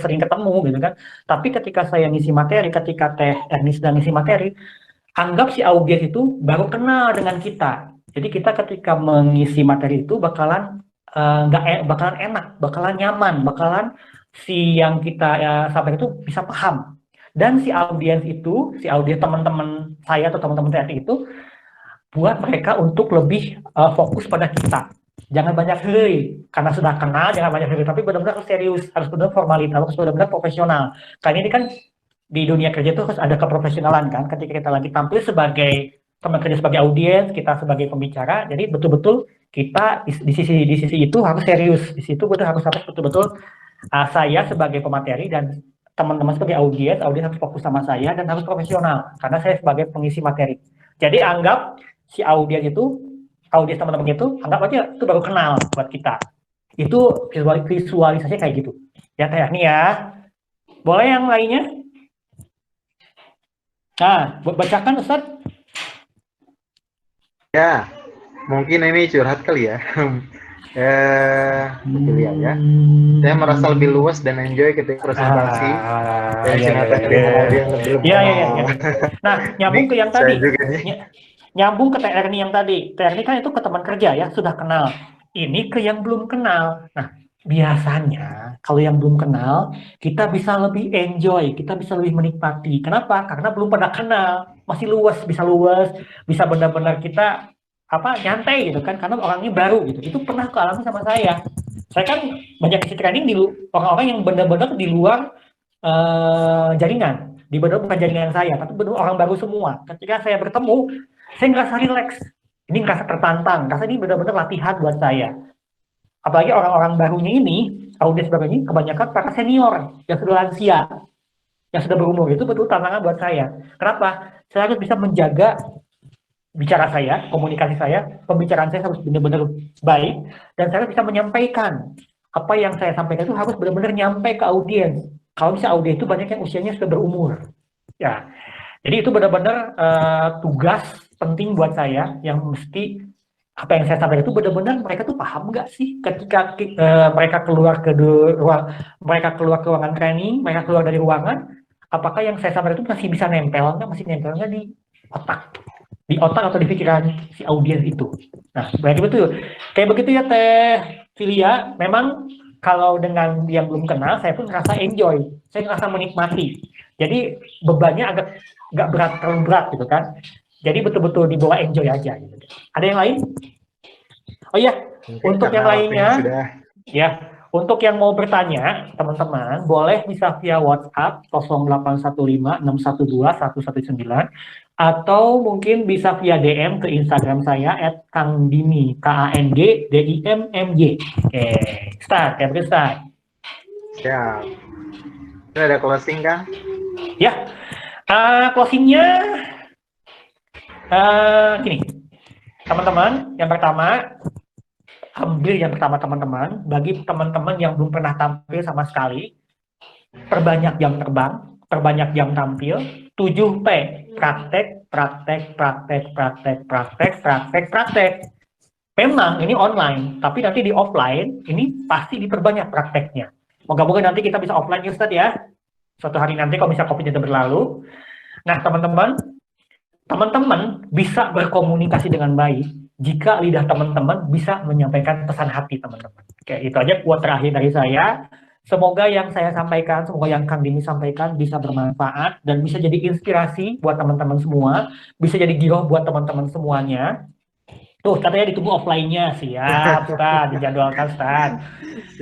sering ketemu gitu kan. Tapi ketika saya ngisi materi, ketika Teh Erni sedang ngisi materi, anggap si audiens itu baru kenal dengan kita. Jadi kita ketika mengisi materi itu bakalan bakalan enak, bakalan nyaman, bakalan si yang kita sampaikan itu bisa paham. Dan si audiens teman-teman saya atau teman-teman TRI itu buat mereka untuk lebih fokus pada kita. Jangan banyak hei, karena sudah kenal jangan banyak hei, tapi benar-benar harus serius, harus benar formalitas, harus benar-benar profesional. Karena ini kan di dunia kerja itu harus ada keprofesionalan kan. Ketika kita lagi tampil sebagai teman kerja, sebagai audiens, kita sebagai pembicara, jadi betul-betul kita di sisi itu harus serius. Di situ harus betul-betul saya sebagai pemateri dan teman-teman sebagai audiens harus fokus sama saya dan harus profesional karena saya sebagai pengisi materi. Jadi anggap si audiens teman-teman itu anggap aja itu baru kenal buat kita. Itu visualisasinya kayak gitu. Ya Teh nih ya. Boleh yang lainnya? Nah, bacakan Ustaz.
Ya, mungkin ini curhat kali ya. Pilihan ya. Saya merasa lebih luas dan enjoy ketika presentasi.
Iya. Nah, nyambung ke yang tadi. Nyambung ke TR yang tadi. TR kan itu ke teman kerja ya, sudah kenal. Ini ke yang belum kenal. Nah, biasanya kalau yang belum kenal, kita bisa lebih enjoy, kita bisa lebih menikmati. Kenapa? Karena belum pernah kenal, masih luas, bisa benar-benar kita nyantai gitu kan, karena orangnya baru gitu. Itu pernah kealami sama saya. Saya kan banyak isi training di orang-orang yang benar-benar di luar jaringan, di benar bukan jaringan saya, tapi benar orang baru semua. Ketika saya bertemu, saya ngerasa rileks, ini ngerasa tertantang, karena ini benar-benar latihan buat saya. Apalagi orang-orang barunya ini, audiens barunya ini kebanyakan para senior yang sudah lansia, yang sudah berumur, itu betul tantangan buat saya. Kenapa? Saya harus bisa menjaga bicara saya, komunikasi saya, pembicaraan saya harus benar-benar baik, dan saya harus bisa menyampaikan apa yang saya sampaikan itu harus benar-benar nyampe ke audiens. Kalau bisa audiens itu banyak yang usianya sudah berumur, ya. Jadi itu benar-benar tugas penting buat saya yang mesti apa yang saya sampaikan itu benar-benar mereka tuh paham nggak sih ketika mereka keluar ke ruangan training, mereka keluar dari ruangan, apakah yang saya sampaikan itu masih bisa nempel nggak di otak atau di pikiran si audiens itu. Nah, kayak begitu ya Teh Filia. Memang kalau dengan yang belum kenal, saya pun ngerasa enjoy, saya ngerasa menikmati. Jadi bebannya nggak terlalu berat gitu kan. Jadi betul-betul dibawa enjoy aja. Gitu. Ada yang lain? Oh iya, untuk yang lainnya, ya, untuk yang mau bertanya, teman-teman, boleh bisa via WhatsApp 0815612119 atau mungkin bisa via DM ke Instagram saya @kangdimmy, KANGDIMMY. Oke, start, ya, start.
Ya, ini ada closing kan?
Ya, closingnya gini, teman-teman. Yang pertama, teman-teman, bagi teman-teman yang belum pernah tampil sama sekali, perbanyak jam terbang, perbanyak jam tampil, 7P, praktek. Memang ini online, tapi nanti di offline, ini pasti diperbanyak prakteknya. Moga-moga nanti kita bisa offline ya Ustaz ya. Suatu hari nanti kalau misalnya COVID sudah berlalu. Nah, teman-teman bisa berkomunikasi dengan baik jika lidah teman-teman bisa menyampaikan pesan hati teman-teman. Oke, itu aja quote terakhir dari saya. Semoga yang saya sampaikan, semoga yang Kang Dini sampaikan bisa bermanfaat dan bisa jadi inspirasi buat teman-teman semua, bisa jadi giroh buat teman-teman semuanya. Tuh, katanya ditunggu offline-nya. Siap, Ustaz. Dijadwalkan, Ustaz.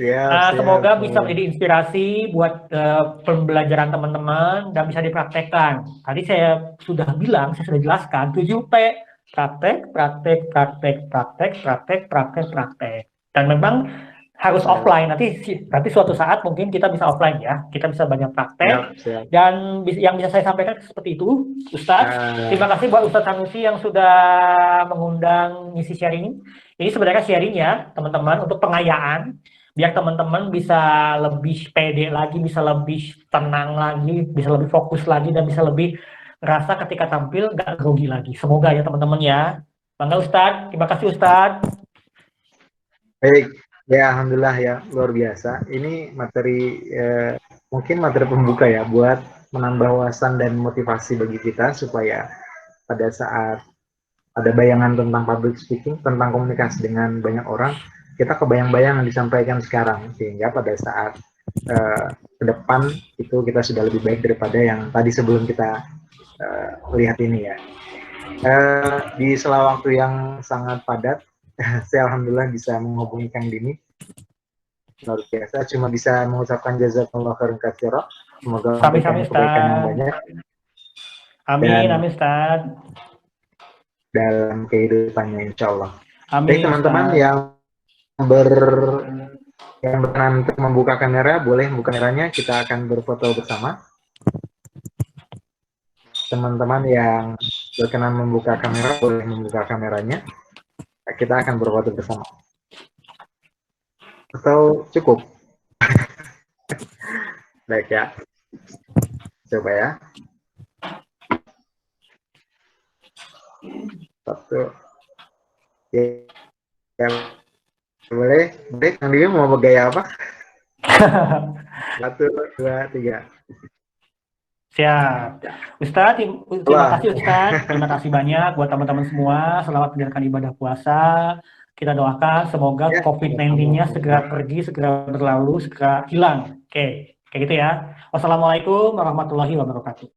Siap, siap.
Semoga bisa menjadi inspirasi buat pembelajaran teman-teman dan bisa dipraktekkan. Tadi saya sudah bilang, saya sudah jelaskan 7P. Praktek, praktek, praktek, praktek, praktek, praktek, praktek. Dan memang harus
Siap,
offline. Nanti suatu saat mungkin kita bisa offline ya. Kita bisa banyak
siap,
praktek.
siap.
Dan yang bisa saya sampaikan seperti itu, Ustadz. Terima kasih buat Ustadz Sanusi yang sudah mengundang ngisi sharing. Ini sebenarnya sharing ya, teman-teman, untuk pengayaan. Biar teman-teman bisa lebih pede lagi, bisa lebih tenang lagi, bisa lebih fokus lagi, dan bisa lebih ngerasa ketika tampil nggak grogi lagi. Semoga ya teman-teman ya. Bangga Ustadz. Terima kasih Ustadz.
Baik, ya alhamdulillah ya, luar biasa. Ini materi mungkin materi pembuka ya buat menambah wawasan dan motivasi bagi kita supaya pada saat ada bayangan tentang public speaking, tentang komunikasi dengan banyak orang, kita kebayang-bayang yang disampaikan sekarang, sehingga pada saat ke depan itu kita sudah lebih baik daripada yang tadi sebelum kita lihat ini ya. Di sela waktu yang sangat padat, saya alhamdulillah bisa menghubungi Kang Dini. Luar biasa, cuma bisa mengucapkan jazakallah khairan katsira. Semoga memberikan kebaikan yang banyak.
Amin, amin Ustaz.
Dalam kehidupannya insya Allah.
Amin.
Baik teman-teman yang berkenan untuk membuka kamera, boleh membuka kameranya, kita akan berfoto bersama. Teman-teman yang berkenan membuka kamera, boleh membuka kameranya. Kita akan berfoto bersama. Atau cukup? Baik ya. Coba ya. Satu. Ya. Boleh? Baik, Kang Dini mau bergaya apa? 1, 2, 3.
Siap. Ustadz, terima kasih Ustadz. Terima kasih banyak buat teman-teman semua. Selamat menjalankan ibadah puasa. Kita doakan semoga COVID-19-nya segera pergi, segera berlalu, segera hilang. Oke, kayak gitu ya. Wassalamualaikum warahmatullahi wabarakatuh.